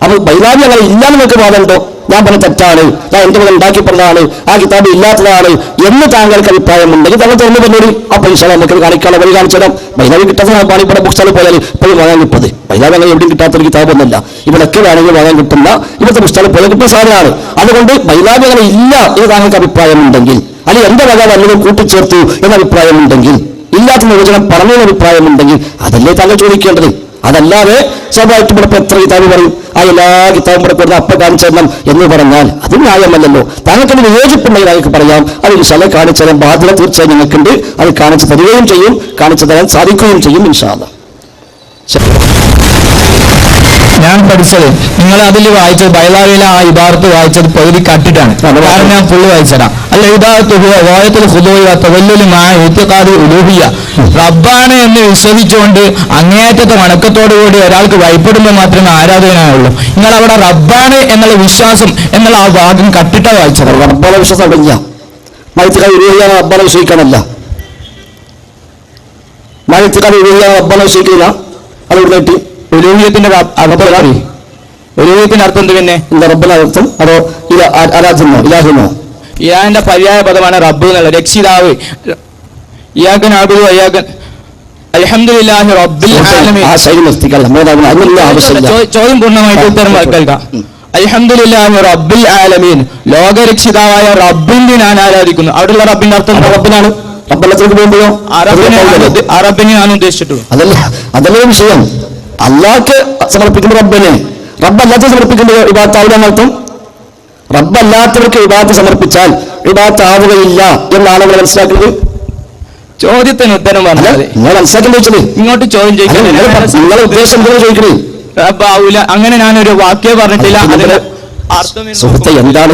അപ്പോൾ ബൈലാവി അങ്ങനെ ഇല്ല നിങ്ങൾക്ക് വാദമുണ്ടോ? ഞാൻ പറഞ്ഞ തെറ്റാണ്, ഞാൻ എന്റെ മകൻ ഉണ്ടാക്കി പറഞ്ഞതാണ്, ആ കിതാബ് ഇല്ലാത്തതാണ് എന്ന് താങ്കൾക്ക് അഭിപ്രായമുണ്ടെങ്കിൽ താങ്കൾ തുറന്നു പറഞ്ഞോളി. അപ്പോൾ ഇൻഷാ അല്ലാഹ് നമുക്ക് കാണിക്കാനുള്ള വഴി കാണിച്ചു തരാം. ബൈലാവി കിട്ടാത്ത പാണിപ്പട ബുക്ക് സ്റ്റാളിൽ പോയാൽ ഇപ്പോഴും വാങ്ങാൻ കിട്ടത്. ബൈലാവി അങ്ങനെ എവിടെയും കിട്ടാത്തൊരു കിതാബൊന്നുമല്ല. ഇവിടെയൊക്കെ വേണമെങ്കിൽ വാങ്ങാൻ കിട്ടുന്ന ഇവിടുത്തെ ബുക്ക് സ്റ്റാളിൽ പോയാൽ കിട്ടുന്ന സാധനമാണ്. അതുകൊണ്ട് ബൈലാവി അങ്ങനെ ഇല്ല എന്ന് താങ്കൾക്ക് അഭിപ്രായമുണ്ടെങ്കിൽ, അല്ലെങ്കിൽ എന്റെ വക വല്ലതും കൂട്ടിച്ചേർത്തു എന്ന അഭിപ്രായമുണ്ടെങ്കിൽ, ഇല്ലാത്ത നിർവചനം പറഞ്ഞ അഭിപ്രായമുണ്ടെങ്കിൽ അതല്ലേ താങ്കൾ ചോദിക്കേണ്ടത്. അതല്ലാതെ സ്വാഭാവികമായിട്ടും ഇവിടെ എത്ര കിതാബ് പറയും ആ എല്ലാ കിതാബും ഇവിടെ കൊടുത്ത് അപ്പ കാണിച്ചു തരണം എന്ന് പറഞ്ഞാൽ അത് ന്യായമല്ലല്ലോ. താങ്കൾക്ക് വിയോജിപ്പുണ്ടെങ്കിൽ അതൊക്കെ പറയാം. അത് ഇൻഷാ അല്ലാഹ് കാണിച്ചു തരാൻ ബാധ്യത തീർച്ചയായും ഞങ്ങൾക്കുണ്ട്. അത് കാണിച്ചു തരികയും ചെയ്യും, കാണിച്ചു തരാൻ സാധിക്കുകയും ചെയ്യും ഇൻഷാ അല്ലാഹ്. ഞാൻ പഠിച്ചത് നിങ്ങൾ അതിൽ വായിച്ചത് ബൈലാവിലെ ആ ഇബാറത്ത് വായിച്ചത് പകുതി കട്ടിട്ടാണ്. കാരണം ഞാൻ ഫുള്ള് വായിച്ചതാണ്. അല്ല ഇബാറത്ത് വായത്തിൽ ഉലൂഹിയ റബ്ബാണ് എന്ന് വിശ്വസിച്ചുകൊണ്ട് അങ്ങേയറ്റത്തെ വണക്കത്തോടുകൂടി ഒരാൾക്ക് ഭയപ്പെടുമ്പോൾ മാത്രമേ ആരാധനയുള്ളൂ. നിങ്ങൾ അവിടെ റബ്ബാണ് എന്നുള്ള വിശ്വാസം എന്നുള്ള ആ ഭാഗം കട്ടിട്ട വായിച്ചത്. റബ്ബാനെ വിശ്വാസം അടങ്ങിയ മഴത്തിക്കാർ ഉലൂഹിയാണ് റബ്ബാനെ വിശ്വസിക്കാനല്ല. മഴത്തിക്കാർ ഉലൂഹിയാണ് റബ്ബാനെ വിശ്വസിക്കില്ല. അത് ഇവിടെ കിട്ടി ഉലൂഹിയത്തിന്റെ ഉലൂഹിയത്തിന്റെ അർത്ഥം എന്ത്? പിന്നെ എന്താ റബ്ബിന്റെ അർത്ഥം? അതോ ആരാധനോ ഇലാഹിനോ? ഇയാന്റെ പര്യായ പദമാണ് റബ്ബ് എന്നുള്ള രക്ഷിതാവ്. ഇയാക്കൻ ആബുദു അയ്യാക്കൻ അൽഹംദുലില്ലാഹി റബ്ബിൽ ആലമീൻ. ആ ശൈലി നിർത്തിക്കല്ല, ചോദ്യം പൂർണ്ണമായിട്ട് ഉത്തരം കേൾക്കാം. അൽഹംദുലില്ലാഹി റബ്ബിൽ ആലമീൻ, ലോകരക്ഷിതാവായ റബ്ബിനെ ഞാൻ ആരാധിക്കുന്നു. അവിടെയുള്ള റബ്ബിന്റെ അർത്ഥം റബ്ബിനാണ്. റബ്ബല്ലത്തിലേക്ക് പോകുമ്പോഴോ അറബിനെയാണ് ഉദ്ദേശിച്ചിട്ടുള്ളൂ. അതല്ലേ വിഷയം. അള്ളാഹ്ക്ക് സമർപ്പിക്കുന്ന റബ്ബിനെ, റബ്ബല്ലാത്ത സമർപ്പിക്കുമ്പോൾ ഇബാദത്താവില്ല എന്നർത്ഥം. റബ്ബല്ലാത്തവർക്ക് ഇബാദത്ത് സമർപ്പിച്ചാൽ ഇബാദത്ത് ആവുകയില്ല എന്നാണ് നമ്മൾ മനസ്സിലാക്കുന്നത്. ചോദ്യത്തിന് ഉത്തരം പറഞ്ഞത് നിങ്ങൾ മനസ്സിലാക്കാൻ ചോദിച്ചത് ഇങ്ങോട്ട് ചോദ്യം ചോദിക്കുന്നത് നിങ്ങളുടെ ഉദ്ദേശം എന്തെന്ന് ചോദിക്കണേ. റബ്ബാവൂല അങ്ങനെ ഞാനൊരു വാക്യം പറഞ്ഞിട്ടില്ല. സുഹൃത്തെ എന്താണ്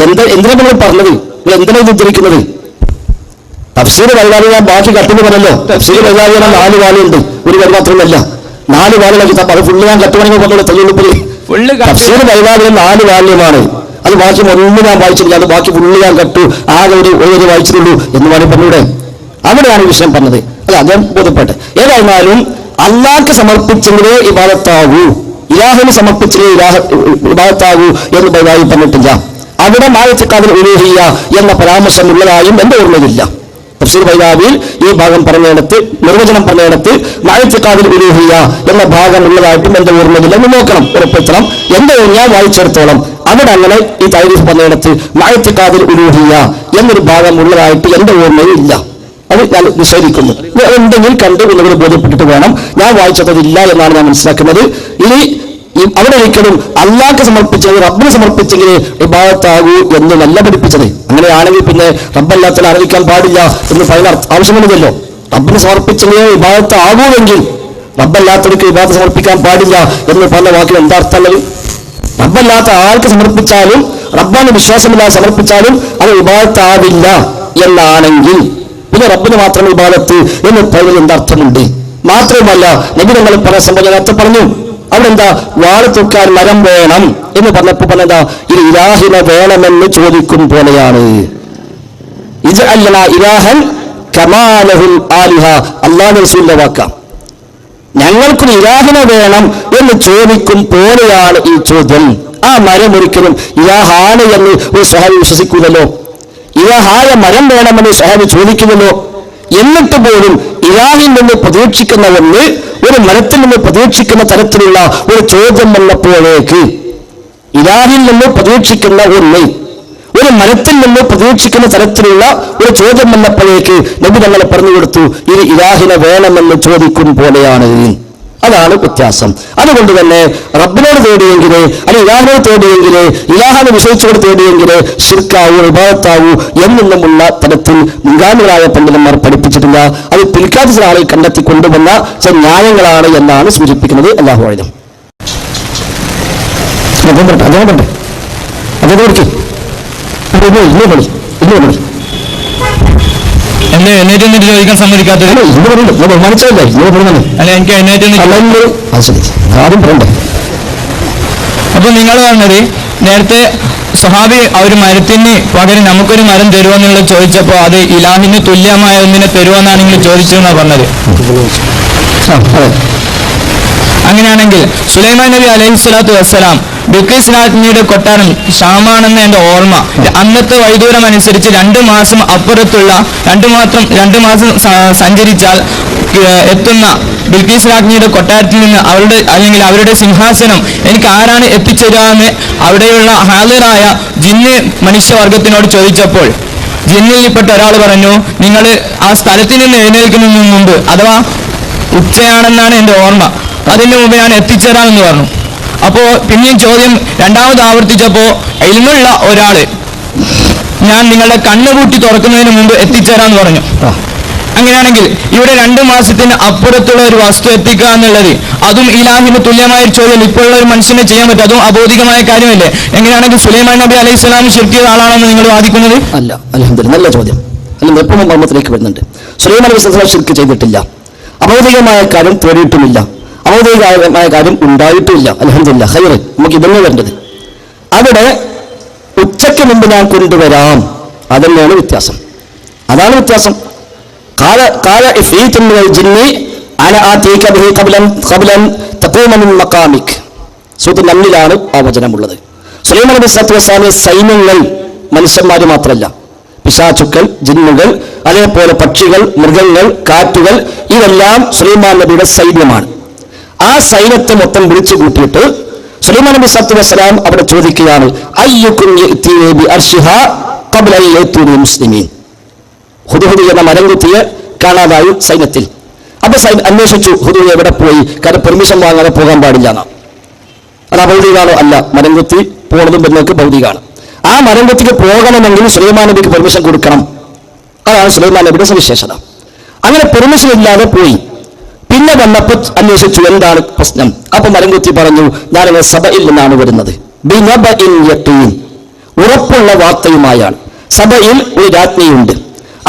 എന്തിനാ നിങ്ങൾ പറഞ്ഞത്? നിങ്ങൾ എന്തിനാ ഇത് ഉദ്ധരിക്കുന്നത്? തഫ്സീർ വൈകാരി ഞാൻ ബാക്കി കട്ടിന് പറഞ്ഞല്ലോ. തഫ്സീർ വൈകാരി 4 വാലുണ്ട്, ഒരു വരി മാത്രമല്ല 4 വാലുകളാക്കി. അത് ഫുള്ള് ഞാൻ കട്ടുവാണെങ്കിൽ പറഞ്ഞോളൂ. തെളിവുള്ളിപ്പുള്ളി തഫ്സീർ വൈകാരി 4 വാല്യമാണ്. അത് ബാക്കി ഒന്നും ഞാൻ വായിച്ചിട്ടില്ല. അത് ബാക്കി ഫുള്ള് ഞാൻ കട്ടു, ആകെ ഒരു വായിച്ചിട്ടുള്ളൂ എന്ന് വേണമെങ്കിൽ പറഞ്ഞൂടെ. അവിടെയാണ് വിഷയം പറഞ്ഞത്. അത് അദ്ദേഹം ബോധ്യപ്പെട്ടെ. ഏതായിരുന്നാലും അള്ളാഹ്ക്ക് സമർപ്പിച്ചെങ്കിലേ ഇബാദത്താകൂ, ഇലാഹിന് സമർപ്പിച്ചെങ്കിലേ ഇബാദത്താകൂ എന്ന് ബൈബിളിൽ പറഞ്ഞിട്ടില്ല. അവിടെ മായത്തിക്കാതിൽ ഉലൂഹിയ എന്ന പരാമർശം ഉള്ളതായും എന്റെ ഓർമ്മയില്ല. തഫ്സീർ ബൈബിളിൽ ഈ ഭാഗം പറഞ്ഞിടത്ത്, നിർവചനം പറഞ്ഞിടത്ത് മായത്തിക്കാതിൽ ഉലൂഹിയ എന്ന ഭാഗം ഉള്ളതായിട്ടും എന്റെ ഓർമ്മയില്ല. എന്ന് നോക്കണം, ഉറപ്പെടുത്തണം. എന്റെ ഞാൻ വായിച്ചിടത്തോളം അവിടെ അങ്ങനെ ഈ താരീഫ് പറഞ്ഞിടത്ത് മായത്തിക്കാതിൽ ഉലൂഹിയ എന്നൊരു ഭാഗം ഉള്ളതായിട്ട് എന്റെ ഓർമ്മയിൽ ഇല്ല. അത് ഞാൻ നിഷേധിക്കുന്നു. എന്തെങ്കിലും കണ്ട് നിങ്ങൾ ബോധ്യപ്പെട്ടിട്ട് വേണം. ഞാൻ വായിച്ചതില്ല എന്നാണ് ഞാൻ മനസ്സിലാക്കുന്നത്. ഇനി അവിടെ ഒരിക്കലും അള്ളാഹ്ക്ക് സമർപ്പിച്ചത് റബ്ബിന് സമർപ്പിച്ചെങ്കിൽ ഇബാദത്താകൂ എന്ന് നല്ല പഠിപ്പിച്ചത്. അങ്ങനെയാണെങ്കിൽ പിന്നെ റബ്ബല്ലാത്തതിനെ ആരാധിക്കാൻ പാടില്ല എന്ന് പറയാൻ ആവശ്യമൊന്നുമില്ലല്ലോ. റബ്ബിന് സമർപ്പിച്ചെങ്കിൽ ഇബാദത്താകൂവെങ്കിൽ റബ്ബല്ലാത്തവർക്ക് ഇബാദത്ത് സമർപ്പിക്കാൻ പാടില്ല എന്ന് പറഞ്ഞ വാക്കിൽ എന്താ അർത്ഥമുള്ളത്? റബ്ബല്ലാത്ത ആൾക്ക് സമർപ്പിച്ചാലും റബ്ബാന് വിശ്വാസമില്ലാതെ സമർപ്പിച്ചാലും അത് ഇബാദത്താവില്ല എന്നാണെങ്കിൽ പിന്നെ റബ്ബിന് മാത്രം ഇബാദത്ത് എന്ന് പറയുന്നത് എന്തർത്ഥമുണ്ട്? മാത്രവുമല്ല നബി തങ്ങൾ പറഞ്ഞ സംഭവം നേരത്തെ പറഞ്ഞു. അവിടെ എന്താ വാള് തൂക്കാൻ മരം വേണം എന്ന് പറഞ്ഞപ്പോ പറഞ്ഞെന്താ? ഇത് ഇലാഹിനെ വേണമെന്ന് ചോദിക്കും പോലെയാണ്. ഇലാഹൻ കമാലഹുൽ ആലിഹ, അല്ലാഹു റസൂലിന്റെ വാക്കാം. ഞങ്ങൾക്കൊരു ഇലാഹിനെ വേണം എന്ന് ചോദിക്കും പോലെയാണ് ഈ ചോദ്യം. ആ മരം ഒരിക്കലും ഇലാഹാണ് എന്ന് ഒരു സ്വഹാബി വിശ്വസിക്കൂലല്ലോ. ഇലാഹായ മരം വേണമെന്ന് സ്വഹാബി ചോദിക്കുമല്ലോ. എന്നിട്ട് പോലും ഇലാഹിൽ നിന്ന് പ്രതീക്ഷിക്കുന്ന ഒന്ന് ഒരു മരത്തിൽ നിന്ന് പ്രതീക്ഷിക്കുന്ന തരത്തിലുള്ള ഒരു ചോദ്യം വന്നപ്പോഴേക്ക്, ഇലാഹിൽ നിന്ന് പ്രതീക്ഷിക്കുന്ന ഒന്ന് ഒരു മരത്തിൽ നിന്ന് പ്രതീക്ഷിക്കുന്ന തരത്തിലുള്ള ഒരു ചോദ്യം വന്നപ്പോഴേക്ക് നബി തങ്ങളെ പറഞ്ഞു കൊടുത്തു, ഇത് ഇലാഹിനെ വേണമെന്ന് ചോദിക്കും പോലെയാണ്. അതാണ് വ്യത്യാസം. അതുകൊണ്ട് തന്നെ റബ്ബിനോട് തേടിയെങ്കിൽ അല്ലെങ്കിൽ ഇലാഹിനോട് തേടിയെങ്കിൽ ഇലാഹിനെ വിശ്വസിച്ചുകൊണ്ട് തേടിയെങ്കിൽ ശിർക്കാവൂ ഇബാദത്താവൂ എന്നുമുള്ള തരത്തിൽ മുൻഗാമികളായ പണ്ഡിതന്മാർ പഠിപ്പിച്ചിട്ടില്ല. അത് പിൽക്കാത്ത ചില ആളുകൾ കണ്ടെത്തി കൊണ്ടുവന്ന ചില ന്യായങ്ങളാണ് എന്നാണ് സൂചിപ്പിക്കുന്നത്. അല്ലാഹു അഅലം. എന്നെ എണ്ണൂറ്റി ചോദിക്കാൻ സമ്മതിക്കാത്തത് ബഹുമാനിച്ചതല്ലേ? അല്ല, എനിക്ക് ആദ്യം പറയണ്ടേ? അപ്പൊ നിങ്ങൾ പറഞ്ഞത് നേരത്തെ സ്വഹാബി ഒരു മരത്തിന് പകരം നമുക്കൊരു മരം തരുമെന്നുള്ളത് ചോദിച്ചപ്പോ അത് ഇലാഹിന് തുല്യമായ ഒന്നിനെ തരുമെന്നാണ് നിങ്ങൾ ചോദിച്ചതെന്നാണ് പറഞ്ഞത്. അങ്ങനെയാണെങ്കിൽ സുലൈമാൻ നബി അലൈഹിസ്സലാത്തു വസ്സലാം ബിൽഖീസ് രാജ്ഞിയുടെ കൊട്ടാരം ഷാമാണെന്ന് എന്റെ ഓർമ്മ. അന്നത്തെ വൈദൂരം അനുസരിച്ച് 2 മാസം അപ്പുറത്തുള്ള 2 മാസം സഞ്ചരിച്ചാൽ എത്തുന്ന ബിൽഖീസ് രാജ്ഞിയുടെ കൊട്ടാരത്തിൽ നിന്ന് അവരുടെ സിംഹാസനം എനിക്ക് ആരാണ് എത്തിച്ചേരുക എന്ന് അവിടെയുള്ള ഹാളിറായ ജിന്ന് മനുഷ്യവർഗത്തിനോട് ചോദിച്ചപ്പോൾ ജിന്നിൽപ്പെട്ട ഒരാൾ പറഞ്ഞു, നിങ്ങൾ ആ സ്ഥലത്ത് നിന്ന് എഴുന്നേൽക്കുന്നതിന് മുമ്പ്, അഥവാ ഉച്ചയാണെന്നാണ് എന്റെ ഓർമ്മ, അതിന് മുമ്പ് ഞാൻ എത്തിച്ചേരാമെന്ന് പറഞ്ഞു. അപ്പോൾ പിന്നെയും ചോദ്യം രണ്ടാമത് ആവർത്തിച്ചപ്പോൾ ഇൽമുള്ള ഒരാള് ഞാൻ നിങ്ങളുടെ കണ്ണുകൂട്ടി തുറക്കുന്നതിന് മുമ്പ് എത്തിച്ചേരാന്ന് പറഞ്ഞു. അങ്ങനെയാണെങ്കിൽ ഇവിടെ 2 മാസത്തിന് അപ്പുറത്തുള്ള ഒരു വസ്തു എത്തിക്കുക എന്നുള്ളത് അതും ഇലാഹിന് തുല്യമായ ഒരു ചോദ്യം ഇപ്പോഴുള്ള ഒരു മനുഷ്യനെ ചെയ്യാൻ പറ്റും, അതും അബോധികമായ കാര്യമല്ലേ? എങ്ങനെയാണെങ്കിൽ സുലൈമാൻ നബി അലൈഹി സ്വലാം ശിർക്ക് ചെയ്ത ആളാണെന്ന് നിങ്ങൾ വാദിക്കുന്നത്? അല്ല, അൽഹംദുലില്ലാഹ്, നല്ല ചോദ്യം. അല്ലെങ്കിൽ എപ്പോഴും മർമ്മത്തിലേക്ക് വരുന്നുണ്ട്. സുലൈമാൻ നബി സ്വല്ലല്ലാഹു അലൈഹി വസല്ലം ശിർക്ക് ചെയ്തിട്ടില്ല, അബോധികമായ കാര്യം തേടിയിട്ടുമില്ല, അബോധികമായ കാര്യം ഉണ്ടായിട്ടുമില്ല. അൽഹംദുലില്ലാഹ്, ഖൈർ. നമുക്ക് ഇതന്നെ വേണ്ടത്. അവിടെ ഉച്ചയ്ക്ക് മുമ്പ് ഞാൻ കൊണ്ടുവരാം, അതന്നെയാണ് വ്യത്യാസം. അതാണ് വ്യത്യാസം. قال إفريت من الجن أنا آتيك به قبل أن تقوم من مقامك. സൂറത്തുൽ നംലിലാണ് ആ വചനമുള്ളത്. സുലൈമാൻ നബി സ്വല്ലല്ലാഹു അലൈഹി വസല്ലം സൈന്യങ്ങൾ മനുഷ്യന്മാർ മാത്രമല്ല, പിശാചുക്കൾ, ജിന്നുകൾ, അതേപോലെ പക്ഷികൾ, മൃഗങ്ങൾ, കാറ്റുകൾ, ഇതെല്ലാം സുലൈമാൻ നബിയുടെ സൈന്യമാണ്. ആ സൈന്യത്തെ മൊത്തം വിളിച്ചു കൂട്ടിയിട്ട് സുലൈമാൻ നബി സ്വല്ലല്ലാഹു അലൈഹി വസല്ലം അവിടെ ചോദിക്കുകയാണ്, അയ്യുക്കും യഅ്തി ബി അർശിഹാ ഖബ്ല അൻ യഅ്തൂനി മുസ്ലിമീൻ. ഹുദുഹുദ് എന്ന മരംകുത്തിയെ കാണാതായി സൈന്യത്തിൽ. അപ്പൊ അന്വേഷിച്ചു ഹുദുഹുദ് എവിടെ പോയി, കാരണം പെർമിഷൻ വാങ്ങാതെ പോകാൻ പാടില്ല എന്നാണ്. അത് അഭൗതികാണോ? അല്ല, മരംകുത്തി പോണതും പിന്നേക്ക് ഭൗതികമാണ്. ആ മരംകുത്തിക്ക് പോകണമെങ്കിൽ സുലൈമാൻ നബിക്ക് പെർമിഷൻ കൊടുക്കണം. അതാണ് സുലൈമാൻ നബിയുടെ സവിശേഷത. അങ്ങനെ പെർമിഷൻ ഇല്ലാതെ പോയി. പിന്നെ വന്നപ്പോൾ അന്വേഷിച്ചു എന്താണ് പ്രശ്നം. അപ്പൊ മരംകുത്തി പറഞ്ഞു, ഞാനിങ്ങനെ സബയിൽ നിന്നാണ് വരുന്നത്, ബിനബഇൻ യഖീൻ, ഉറപ്പുള്ള വാർത്തയുമായാണ്. സബയിൽ ഒരു രാജ്ഞിയുണ്ട്,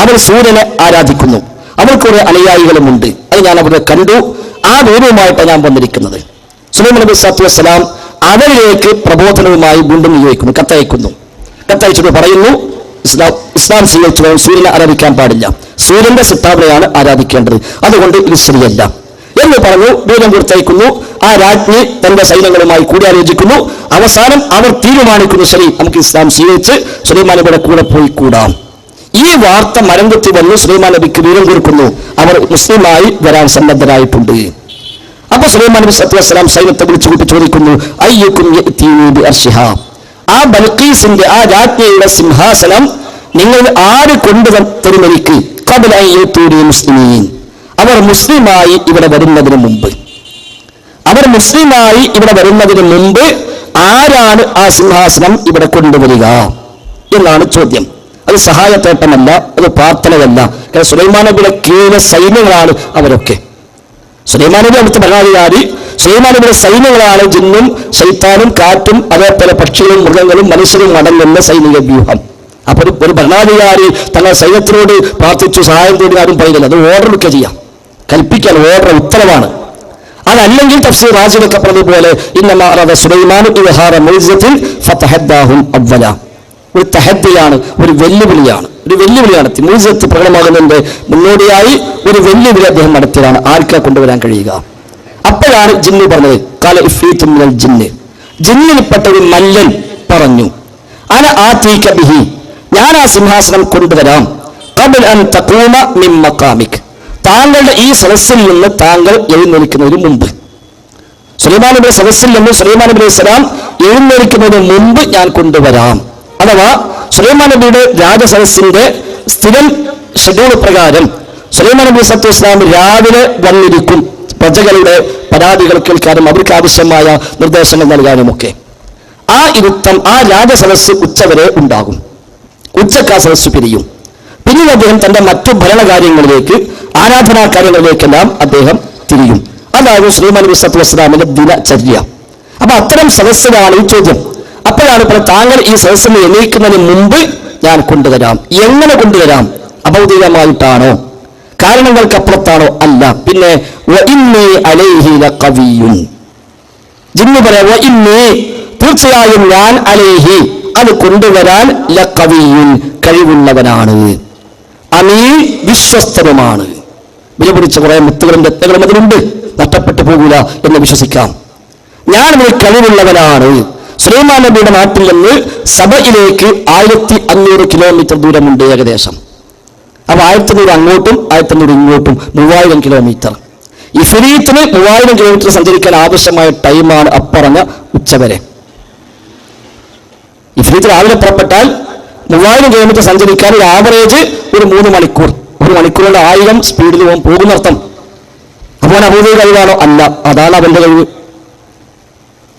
അവർ സൂര്യനെ ആരാധിക്കുന്നു, അവർക്ക് കുറെ അനുയായികളുമുണ്ട്, അത് ഞാൻ അവരെ കണ്ടു, ആ രൂപവുമായിട്ടാണ് ഞാൻ വന്നിരിക്കുന്നത്. സുലൈമാൻ നബി സ്വല്ലല്ലാഹു അലൈഹി വസല്ലം അവരിലേക്ക് പ്രബോധനവുമായി വീണ്ടും നിയോഗിക്കുന്നു, കത്തയച്ചിട്ട് പറയുന്നു, ഇസ്ലാം സ്വീകരിച്ചു സൂര്യനെ ആരാധിക്കാൻ പാടില്ല, സൂര്യന്റെ സിത്താവിനെയാണ് ആരാധിക്കേണ്ടത്, അതുകൊണ്ട് ഇത് ശരിയല്ല എന്ന് പറഞ്ഞു. ദൂരം കൊടുത്തയക്കുന്നു. ആ രാജ്ഞി തന്റെ സൈന്യങ്ങളുമായി കൂടിയാലോചിക്കുന്നു. അവസാനം അവർ തീരുമാനിക്കുന്നു, ശരി, നമുക്ക് ഇസ്ലാം സ്വീകരിച്ച് സുലൈമാൻ നബിയുടെ കൂടെ പോയി കൂടാം. ഈ വാർത്ത മരംകുത്തി വന്നു സുലൈമാൻ നബിക്ക് ദൂരം കൊടുക്കുന്നു, അവർ മുസ്ലിമായി വരാൻ സന്നദ്ധരായിട്ടുണ്ട്. അപ്പൊ സുലൈമാൻ നബി സ്വല്ലല്ലാഹു അലൈഹി വസല്ലം സൈന്യത്തെ വിളിച്ചു കൂട്ടി ചോദിക്കുന്നു, അയ്യുക്കും യഅ്തീനി ബി അർശിഹാ, ആ ബൽഖീസിന്റെ, ആ രാജ്ഞിയുടെ സിംഹാസനം നിങ്ങൾ ആര് കൊണ്ടുതരും എനിക്ക്, ഖബ്ല അൻ യഅ്തൂനി മുസ്ലിമീൻ, അവർ മുസ്ലിമായി ഇവിടെ വരുന്നതിന് മുമ്പ് ആരാണ് ആ സിംഹാസനം ഇവിടെ കൊണ്ടുവരിക എന്നാണ് ചോദ്യം. അത് സഹായത്തേട്ടമല്ല, അത് പ്രാർത്ഥനയല്ല. കാരണം സുലൈമാൻ നബിയുടെ കീഴിലെ സൈന്യങ്ങളാണ് അവരൊക്കെ. സുലൈമാൻ നബി അടുത്ത ഭരണാധികാരി, സുലൈമാൻ നബിയുടെ സൈന്യങ്ങളാണ് ജിന്നും ശൈത്താനും കാറ്റും അതേപോലെ പക്ഷികളും മൃഗങ്ങളും മനുഷ്യരും അടങ്ങുന്ന സൈനിക വ്യൂഹം. അപ്പൊ ഒരു ഭരണാധികാരി തങ്ങളുടെ സൈന്യത്തിനോട് പ്രാർത്ഥിച്ചു സഹായം തേടി ആരും പറയുന്നില്ല, അത് ഓർഡർ ചെയ്യാം, കൽപ്പിക്കാൻ ഓർഡർ ഉത്തരവാണ്. അതല്ലെങ്കിൽ തഫ്സീർ റാസിലൊക്കെ പറഞ്ഞതുപോലെ ഇന്നമാ അറദ സുലൈമാൻ ഇദ്ഹാറ മുഇസ്സത്തിൻ ഫതഹദ്ദാഹും അവ്വല, ഒരു തഹദ്ദിയാണ്, ഒരു വെല്ലുവിളിയാണ്. മുഇസ്സത്ത് പ്രകടമാകുന്നതിന്റെ മുന്നോടിയായി ഒരു വെല്ലുവിളി അദ്ദേഹം നടത്തിയതാണ്, ആർക്കാ കൊണ്ടുവരാൻ കഴിയുക. അപ്പോഴാണ് ജിന്ന് പറഞ്ഞത്, ഖാല ഇഫ്രീത്തും മിനൽ ജിന്ന്, ജിന്നിൽപ്പെട്ട ഒരു മല്ലൻ പറഞ്ഞു, അന ആതീക ബിഹി, ഞാൻ ആ സിംഹാസനം കൊണ്ടുവരാം, ഖബ്ല അൻ തഖൂമ മിൻ മഖാമിക്, താങ്കളുടെ ഈ സദസ്സിൽ നിന്ന് താങ്കൾ എഴുന്നേൽക്കുന്നതിന് മുമ്പ്. സുലൈമാൻ നബിയുടെ സദസ്സിൽ നിന്ന് സുലൈമാൻ നബി അലൈഹി സ്വലാം എഴുന്നേൽക്കുന്നതിന് മുമ്പ് ഞാൻ കൊണ്ടുവരാം. അഥവാ സുലൈമാൻ നബിയുടെ രാജസദസ്സിന്റെ സ്ഥിരം ഷെഡ്യൂൾ പ്രകാരം സുലൈമാൻ നബി സ്വല്ലല്ലാഹു അലൈഹി വസല്ലം രാവിലെ വന്നിരിക്കും, പ്രജകളുടെ പരാതികൾ കേൾക്കാനും അവർക്ക് ആവശ്യമായ നിർദ്ദേശങ്ങൾ നൽകാനുമൊക്കെ. ആ ഇരുത്തം, ആ രാജസദസ്സ് ഉച്ചവരെ ഉണ്ടാകും. ഉച്ചക്ക് ആ സദസ്സ് പിരിയും. പിന്നീട് അദ്ദേഹം തന്റെ മറ്റു ഭരണകാര്യങ്ങളിലേക്ക്, ആരാധനാ കാര്യങ്ങളിലേക്കെല്ലാം അദ്ദേഹം തിരിയും. അതായിരുന്നു സുലൈമാൻ നബി സ്വല്ലല്ലാഹു അലൈഹി വസല്ലമിന്റെ ദിനചര്യ. അപ്പൊ അത്തരം സദസ്സിലാണ് ഈ ചോദ്യം. അപ്പോഴാണ് ഇപ്പോൾ താങ്കൾ ഈ സദസ്സിന് എണീക്കുന്നതിന് മുമ്പ് ഞാൻ കൊണ്ടുവരാം. എങ്ങനെ കൊണ്ടുവരാം? അഭൗതികമായിട്ടാണോ, കാരണങ്ങൾക്കപ്പുറത്താണോ? അല്ല. പിന്നെ വഇന്നീ അലൈഹി ലഖവിയ്യുൻ, ജിന്ന് പറയാം, വഇന്നീ, തീർച്ചയായും ഞാൻ അലൈഹി, അത് കൊണ്ടുവരാൻ ലഖവിയ്യുൻ, കഴിവുള്ളവനാണ്, അമീൻ, വിശ്വസ്തനുമാണ്. വിലപിടിച്ച കുറെ മുത്തുകളും രത്നങ്ങളും അതിലുണ്ട്, നഷ്ടപ്പെട്ടു പോകൂല എന്ന് വിശ്വസിക്കാം. ഞാൻ ഒരു കഴിവുള്ളവനാണ്. സുലൈമാൻ നബിയുടെ നാട്ടിൽ നിന്ന് സബയിലേക്ക് 1500 കിലോമീറ്റർ ദൂരമുണ്ട് ഏകദേശം. അപ്പൊ 1500 അങ്ങോട്ടും 1500 ഇങ്ങോട്ടും 3000 കിലോമീറ്റർ. ഇഫ്രീത്തിന് 3000 കിലോമീറ്റർ സഞ്ചരിക്കാൻ ആവശ്യമായ ടൈമാണ് അപ്പറഞ്ഞ ഉച്ചവരെ. ഇഫ്രീത്ത് രാവിലെ പുറപ്പെട്ടാൽ 3000 കിലോമീറ്റർ സഞ്ചരിക്കാൻ ഒരു ആവറേജ് ഒരു 3 മണിക്കൂർ. 1 മണിക്കൂർ കൊണ്ട് 1000 സ്പീഡിൽ പോകുന്നർത്ഥം. അപ്പോൾ അബൂദർ കഴിവാണോ? അല്ല, അതാണ് അവന്റെ കഴിവ്.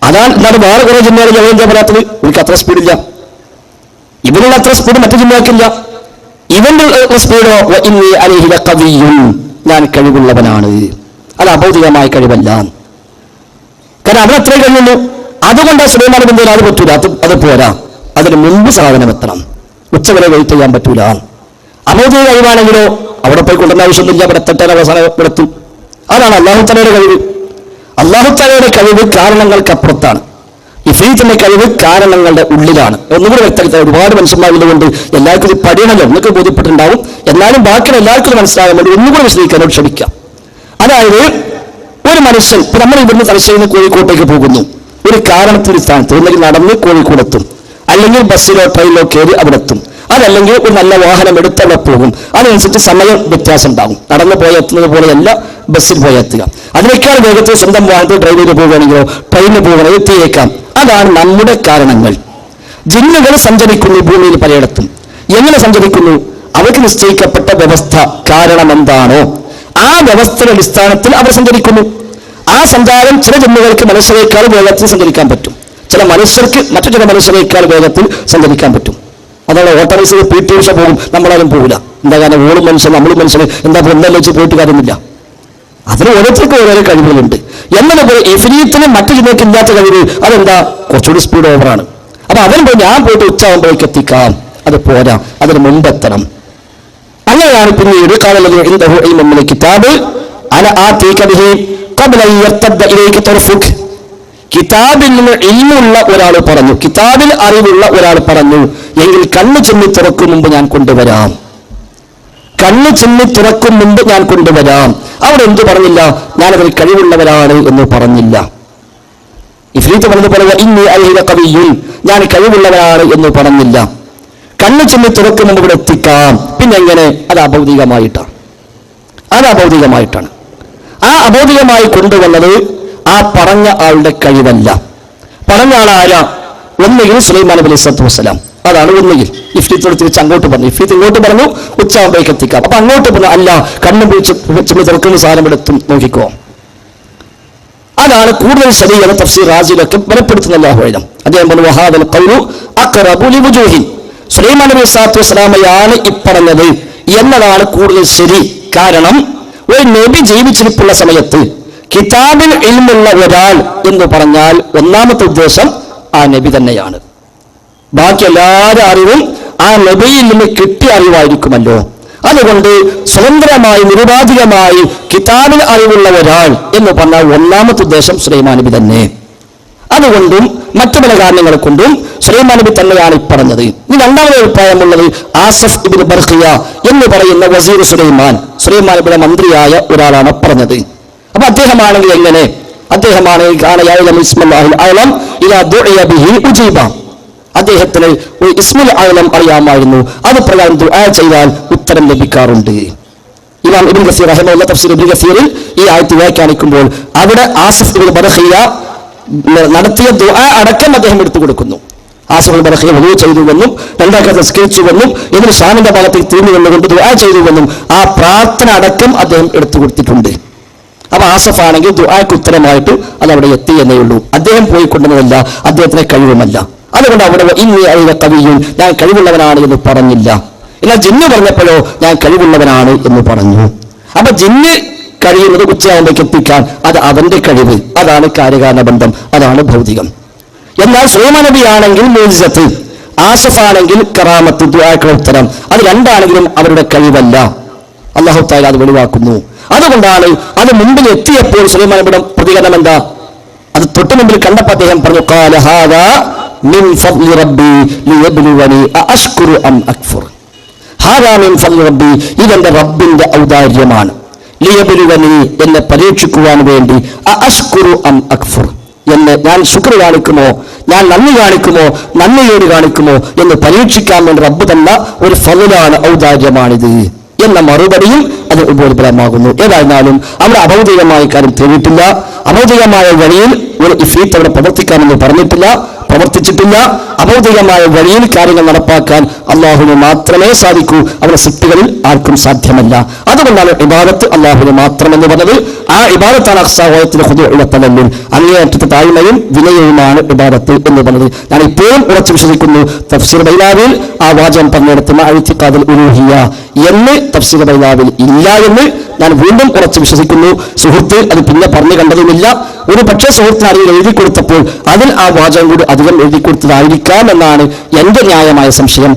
അതാണ്. എന്നാൽ വേറെ കുറെ ജിന്നകൾ എന്താ പറയാത്തത്? എനിക്ക് അത്ര സ്പീഡില്ല. ഇവനുള്ള അത്ര സ്പീഡ് മറ്റു ജിന്നകൾക്കില്ല. ഇവന്റെ സ്പീഡോ ഇന്നി അലൈഹി ലഖവിയ്യുൻ, ഞാൻ കഴിവുള്ളവനാണ്. അത് അഭൗതികമായ കഴിവല്ല. കാരണം അവൻ അത്രേ കഴിയുള്ളൂ. അതുകൊണ്ട് സുലൈമാൻ നബി അത് പറ്റൂല, അത് പോരാ, അതിന് മുമ്പ് സാധനം എത്തണം. ഉച്ചവരെ വെയിറ്റ് ചെയ്യാൻ പറ്റൂല. അഭൗതിക കഴിവാണെങ്കിലോ അവിടെ പോയി കൊണ്ടുവന്ന ആവശ്യമൊന്നുമില്ല, അവിടെ എത്തട്ടെ, അവസാനം എടുത്തു. അതാണ് അല്ലാഹു തആലയുടെ കഴിവ്. അല്ലാഹു തആലയുടെ കഴിവ് കാരണങ്ങൾക്കപ്പുറത്താണ്. ഇഫ്രീത്തിന്റെ കഴിവ് കാരണങ്ങളുടെ ഉള്ളിലാണ്. ഒന്നുകൂടി വ്യക്തത, ഒരുപാട് മനുഷ്യന്മാരുള്ളതുകൊണ്ട് എല്ലാവർക്കും ഇത് പഠിയണമല്ലോ, നിങ്ങൾക്ക് ബോധ്യപ്പെട്ടിട്ടുണ്ടാവും. എന്നാലും ബാക്കിയുള്ള എല്ലാവർക്കും മനസ്സിലാകാൻ വേണ്ടി ഒന്നുകൂടി വിശദീകരിക്കാനോട് ക്ഷമിക്കാം. അതായത് ഒരു മനുഷ്യൻ, ഇപ്പൊ നമ്മൾ ഇവിടുന്ന് തലശ്ശേരിയിൽ നിന്ന് കോഴിക്കോട്ടേക്ക് പോകുന്നു, ഒരു കാരണത്തിന് സ്ഥാനത്ത് ഒന്നെങ്കിൽ നടന്ന് കോഴിക്കോടെത്തും, അല്ലെങ്കിൽ ബസ്സിലോ ട്രെയിനിലോ കയറി അവിടെ എത്തും, അതല്ലെങ്കിൽ ഒരു നല്ല വാഹനം എടുത്ത് അവിടെ പോകും. അതനുസരിച്ച് സമയം വ്യത്യാസം ഉണ്ടാകും. നടന്ന് പോയി എത്തുന്നത് പോലെയല്ല ബസ്സിൽ പോയി എത്തുക. അതിനേക്കാൾ വേഗത്തിൽ സ്വന്തം വാഹനത്തിൽ ഡ്രൈവിൽ പോകുകയാണെങ്കിലോ ട്രെയിനിൽ പോകണമെങ്കിൽ എത്തിയേക്കാം. അതാണ് നമ്മുടെ കാരണങ്ങൾ. ജിന്നുകൾ സഞ്ചരിക്കുന്നു ഭൂമിയിൽ പലയിടത്തും. എങ്ങനെ സഞ്ചരിക്കുന്നു? അവർക്ക് നിശ്ചയിക്കപ്പെട്ട വ്യവസ്ഥ, കാരണം എന്താണോ ആ വ്യവസ്ഥയുടെ അടിസ്ഥാനത്തിൽ അവർ സഞ്ചരിക്കുന്നു. ആ സഞ്ചാരം ചില ജിന്നുകൾക്ക് മനുഷ്യരെക്കാൾ വേഗത്തിൽ സഞ്ചരിക്കാൻ പറ്റും, ചില മനുഷ്യർക്ക് മറ്റു ചില മനുഷ്യരെക്കാൾ വേഗത്തിൽ സഞ്ചരിക്കാൻ പറ്റും. അതാണ് ഓട്ടോറിക്ഷ PT ഉഷ പോകും, നമ്മളാരും പോകില്ല. എന്താ കാരണം? ഓളും മനുഷ്യൻ നമ്മളും മനുഷ്യന് എന്താ ഒന്നല്ല വെച്ച് പോയിട്ട് കാര്യമില്ല. അതിന് ഓരോരുത്തർക്കും ഓരോ കഴിവുകളുണ്ട്. എന്നതുപോലെ ഇഫ്രീത്തിന് മറ്റു ജിന്നയ്ക്ക് ഇല്ലാത്ത കഴിവ് അതെന്താ? കുറച്ചുകൂടി സ്പീഡ് ഓവറാണ്. അപ്പൊ അവൻ പോയി ഞാൻ പോയിട്ട് ഉച്ചയാകുമ്പോഴേക്ക് എത്തിക്കാം, അത് പോരാ, അതിന് മുമ്പെത്തണം. അങ്ങനെയാണ് പിന്നീട് കിതാബ് കിതാബിൽ നിന്ന് ഇൽമുള്ള ഒരാൾ പറഞ്ഞു, കിതാബിൽ അറിവുള്ള ഒരാൾ പറഞ്ഞു, എങ്കിൽ കണ്ണ് ചിമ്മി തുറക്കും മുമ്പ് ഞാൻ കൊണ്ടുവരാം, കണ്ണ് ചിമ്മി തുറക്കും മുമ്പ് ഞാൻ കൊണ്ടുവരാം. അവിടെ എന്തു പറഞ്ഞില്ല? ഞാനതിൽ കഴിവുള്ളവരാണ് എന്ന് പറഞ്ഞില്ല. ഇഫ്രീത്ത് പറഞ്ഞതുപോലെ ഇന്നി അലൈഹി ലഖവിയ്യുൻ, ഞാൻ കഴിവുള്ളവരാണ് എന്ന് പറഞ്ഞില്ല. കണ്ണ് ചിമ്മി തുറക്കും മുമ്പ് ഇവിടെ എത്തിക്കാം. പിന്നെ എങ്ങനെ? അത് അഭൗതികമായിട്ടാണ്. അത് അഭൗതികമായിട്ടാണ്. ആ അഭൗതികമായി കൊണ്ടുവന്നത് ആ പറഞ്ഞ ആളുടെ കഴിവല്ല. പറഞ്ഞ ആളാരാ? ഒന്നുകിൽ സുലൈമാൻ നബി അലൈഹിസ്സലാത്തു വസ്സലാം, അതാണ് ഒന്നുകിൽ. ഇഫ്രീത്തോട് തിരിച്ച് അങ്ങോട്ട് പറഞ്ഞു, ഇഫ്രീത്ത് ഇങ്ങോട്ട് പറഞ്ഞു ഉച്ചയാകുമ്പോഴേക്ക് എത്തിക്കാം. അപ്പൊ അങ്ങോട്ട് പറഞ്ഞു അല്ല, കണ്ണും ചിമ്മി തുറക്കുന്ന സാധനം എടുത്തും നോക്കിക്കോ. അതാണ് കൂടുതൽ ശരിയെന്ന് തഫ്സീർ റാസിലൊക്കെ ബലപ്പെടുത്തുന്ന അല്ലാഹുവിനം. അദ്ദേഹം പറഞ്ഞു വഹാദൽ ഖൗലു അഖറബു ലിവുജൂഹിൻ, സുലൈമാൻ നബി സ്വല്ലല്ലാഹു അലൈഹി വസല്ലമയാണ് ഇപ്പറഞ്ഞത് എന്നതാണ് കൂടുതൽ ശരി. കാരണം ഒരു നബി ജീവിച്ചിരിപ്പുള്ള സമയത്ത് കിതാബിൽ ഇൽമുള്ള ഒരാൾ എന്ന് പറഞ്ഞാൽ ഒന്നാമത്തെ ഉദ്ദേശം ആ നബി തന്നെയാണ്. ബാക്കി എല്ലാവരുടെ അറിവും ആ നബിയിൽ നിന്ന് കിട്ടിയ അറിവായിരിക്കുമല്ലോ. അതുകൊണ്ട് സ്വതന്ത്രമായി നിരുപാധികമായി കിതാബിൽ അറിവുള്ള ഒരാൾ എന്ന് പറഞ്ഞാൽ ഒന്നാമത്തെ ഉദ്ദേശം സുലൈമാൻ നബി തന്നെ. അതുകൊണ്ടും മറ്റു പല കാരണങ്ങളെ കൊണ്ടും സുലൈമാൻ നബി തന്നെയാണ് പറഞ്ഞത്. ഇനി രണ്ടാമത്തെ അഭിപ്രായമുള്ളത് ആസഫ് ഇബ്നു ബർഖിയ എന്ന് പറയുന്ന വസീർ സുലൈമാൻ നബിയുടെ മന്ത്രിയായ ഒരാളാണ് പറഞ്ഞത്. അപ്പൊ അദ്ദേഹമാണെങ്കിൽ എങ്ങനെ? അദ്ദേഹമാണെങ്കിൽ അദ്ദേഹത്തിന് ഒരു ഇസ്മുൽ അഅ്ലം അറിയാമായിരുന്നു. അത് പ്രകാരം ദുആ ചെയ്താൽ ഉത്തരം ലഭിക്കാറുണ്ട്. ഇമാം ഇബ്നു കസീർ റഹിമഹുല്ലാഹ് തഫ്സീർ ഇബ്നു കസീറിൽ ഈ ആയത്ത് വ്യാഖ്യാനിക്കുമ്പോൾ അവിടെ ആസിഫ് ഇബ്നു ബർഖിയ നടത്തിയ ദുആ അടക്കം അദ്ദേഹം എടുത്തു കൊടുക്കുന്നു. ആസിഫ് ഇബ്നു ബർഖിയ വദൂ ചെയ്തുവെന്നും രണ്ടാമത്തെ നിസ്കരിച്ചുവെന്നും ഇതിന് ഷാമിന്റെ ഭാഗത്തേക്ക് തിരിഞ്ഞു വന്നുകൊണ്ട് ദുആ ചെയ്തുവെന്നും ആ പ്രാർത്ഥന അടക്കം അദ്ദേഹം എടുത്തു കൊടുത്തിട്ടുണ്ട്. അപ്പൊ ആസഫ് ആണെങ്കിൽ ദുആക്ക് ഉത്തരമായിട്ട് അത് അവിടെ എത്തി എന്നേ ഉള്ളൂ. അദ്ദേഹം പോയി കൊണ്ടുവന്നതല്ല, അദ്ദേഹത്തിന് കഴിവുമല്ല. അതുകൊണ്ട് അവിടെ ഇന്നി അലൈഹി ലഖവിയ്യുൻ, ഞാൻ കഴിവുള്ളവനാണ് എന്ന് പറഞ്ഞില്ല. എന്നാൽ ജിന്ന് പറഞ്ഞപ്പോഴോ ഞാൻ കഴിവുള്ളവനാണ് എന്ന് പറഞ്ഞു. അപ്പൊ ജിന്ന് കഴിയുന്നത് ഉച്ചയാകുമ്പോഴേക്ക് എത്തിക്കാൻ അത് അവന്റെ കഴിവ്, അതാണ് കാര്യകാരണ ബന്ധം, അതാണ് ഭൗതികം. എന്നാൽ സുലൈമാൻ നബി ആണെങ്കിൽ മുഅ്ജിസത്ത്, ആസഫ് ആണെങ്കിൽ കറാമത്ത്, ദുആക്കുള്ള ഉത്തരം, അത് രണ്ടാണെങ്കിലും അവരുടെ കഴിവല്ല. അല്ലാഹു തആല അത് വെളിവാക്കുന്നു. അതുകൊണ്ടാണ് അത് മുമ്പിൽ എത്തിയപ്പോൾ സുലൈമാൻ നബിയുടെ പ്രതികരണം എന്താ? അത് തൊട്ട് മുമ്പിൽ കണ്ടപ്പോൾ അദ്ദേഹം പറഞ്ഞു ഖാല ഹാദാ മിൻ ഫദ്ലി റബ്ബി ലിയബ്ലുവനി അഅശ്കുറു അം അക്ഫുർ. ഹാദാ മിൻ ഫദ്ലി റബ്ബി, ഇതെന്റെ റബ്ബിന്റെ ഔദാര്യമാണ്. ലിയബ്ലുവനി, എന്നെ പരീക്ഷിക്കുവാൻ വേണ്ടി, അഅശ്കുറു അം അക്ഫുർ, എന്നെ ഞാൻ ശുക്ർ കാണിക്കുമോ, ഞാൻ നന്ദി കാണിക്കുമോ, നന്ദിയോട് കാണിക്കുമോ എന്ന് പരീക്ഷിക്കാൻ വേണ്ടി റബ്ബ് തന്ന ഒരു ഫദ്ലാണ്, ഔദാര്യമാണിത് എന്ന മറുപടിയും അത് ഉപോത്ബലമാകുന്നു. ഏതായിരുന്നാലും അവിടെ അഭൗതികമായ കാര്യം തേടിയിട്ടില്ല. അഭൗതികമായ വഴിയിൽ ഒരു ഇഫ്രീത്ത് അവിടെ പ്രവർത്തിക്കാമെന്ന് പറഞ്ഞിട്ടില്ല, പ്രവർത്തിച്ചിട്ടില്ല. അഭൗതികമായ വഴിയിൽ കാര്യങ്ങൾ നടപ്പാക്കാൻ അള്ളാഹുവിന് മാത്രമേ സാധിക്കൂ. അവരുടെ സൃഷ്ടികളിൽ ആർക്കും സാധ്യമല്ല. അതുകൊണ്ടാണ് ഇബാദത്ത് അള്ളാഹുവിന് മാത്രമെന്ന് പറഞ്ഞത്. ആ ഇബാദത്താണ് അഖ്സാവയത്തിൽ ഖുദൂഉ തദല്ലുൽ, അങ്ങേയറ്റത്തെ താഴ്മയും വിനയവുമാണ് ഇബാദത്ത് എന്ന് പറഞ്ഞത്. ഞാൻ ഇപ്പോഴും ഉറച്ചു വിശ്വസിക്കുന്നു തഫ്സീർ ബൈലാവിൽ ആ വാചകം പറഞ്ഞെടുത്ത് മഅഇതിഖാദുൽ ഉലൂഹിയ്യ എന്ന് തഫ്സീർ ബൈലാവിൽ ഇല്ല എന്ന് ഞാൻ വീണ്ടും ഉറച്ചു വിശ്വസിക്കുന്നു. സുഹൃത്ത് അത് പിന്നെ പറഞ്ഞു കണ്ടതുമില്ല. ഒരു പക്ഷേ സുഹൃത്തിന് ആരെങ്കിലും എഴുതി കൊടുത്തപ്പോൾ അതിൽ ആ വാചകം കൂടി അധികം എഴുതി കൊടുത്തതായിരിക്കാം എന്നാണ് എന്റെ ന്യായമായ സംശയം.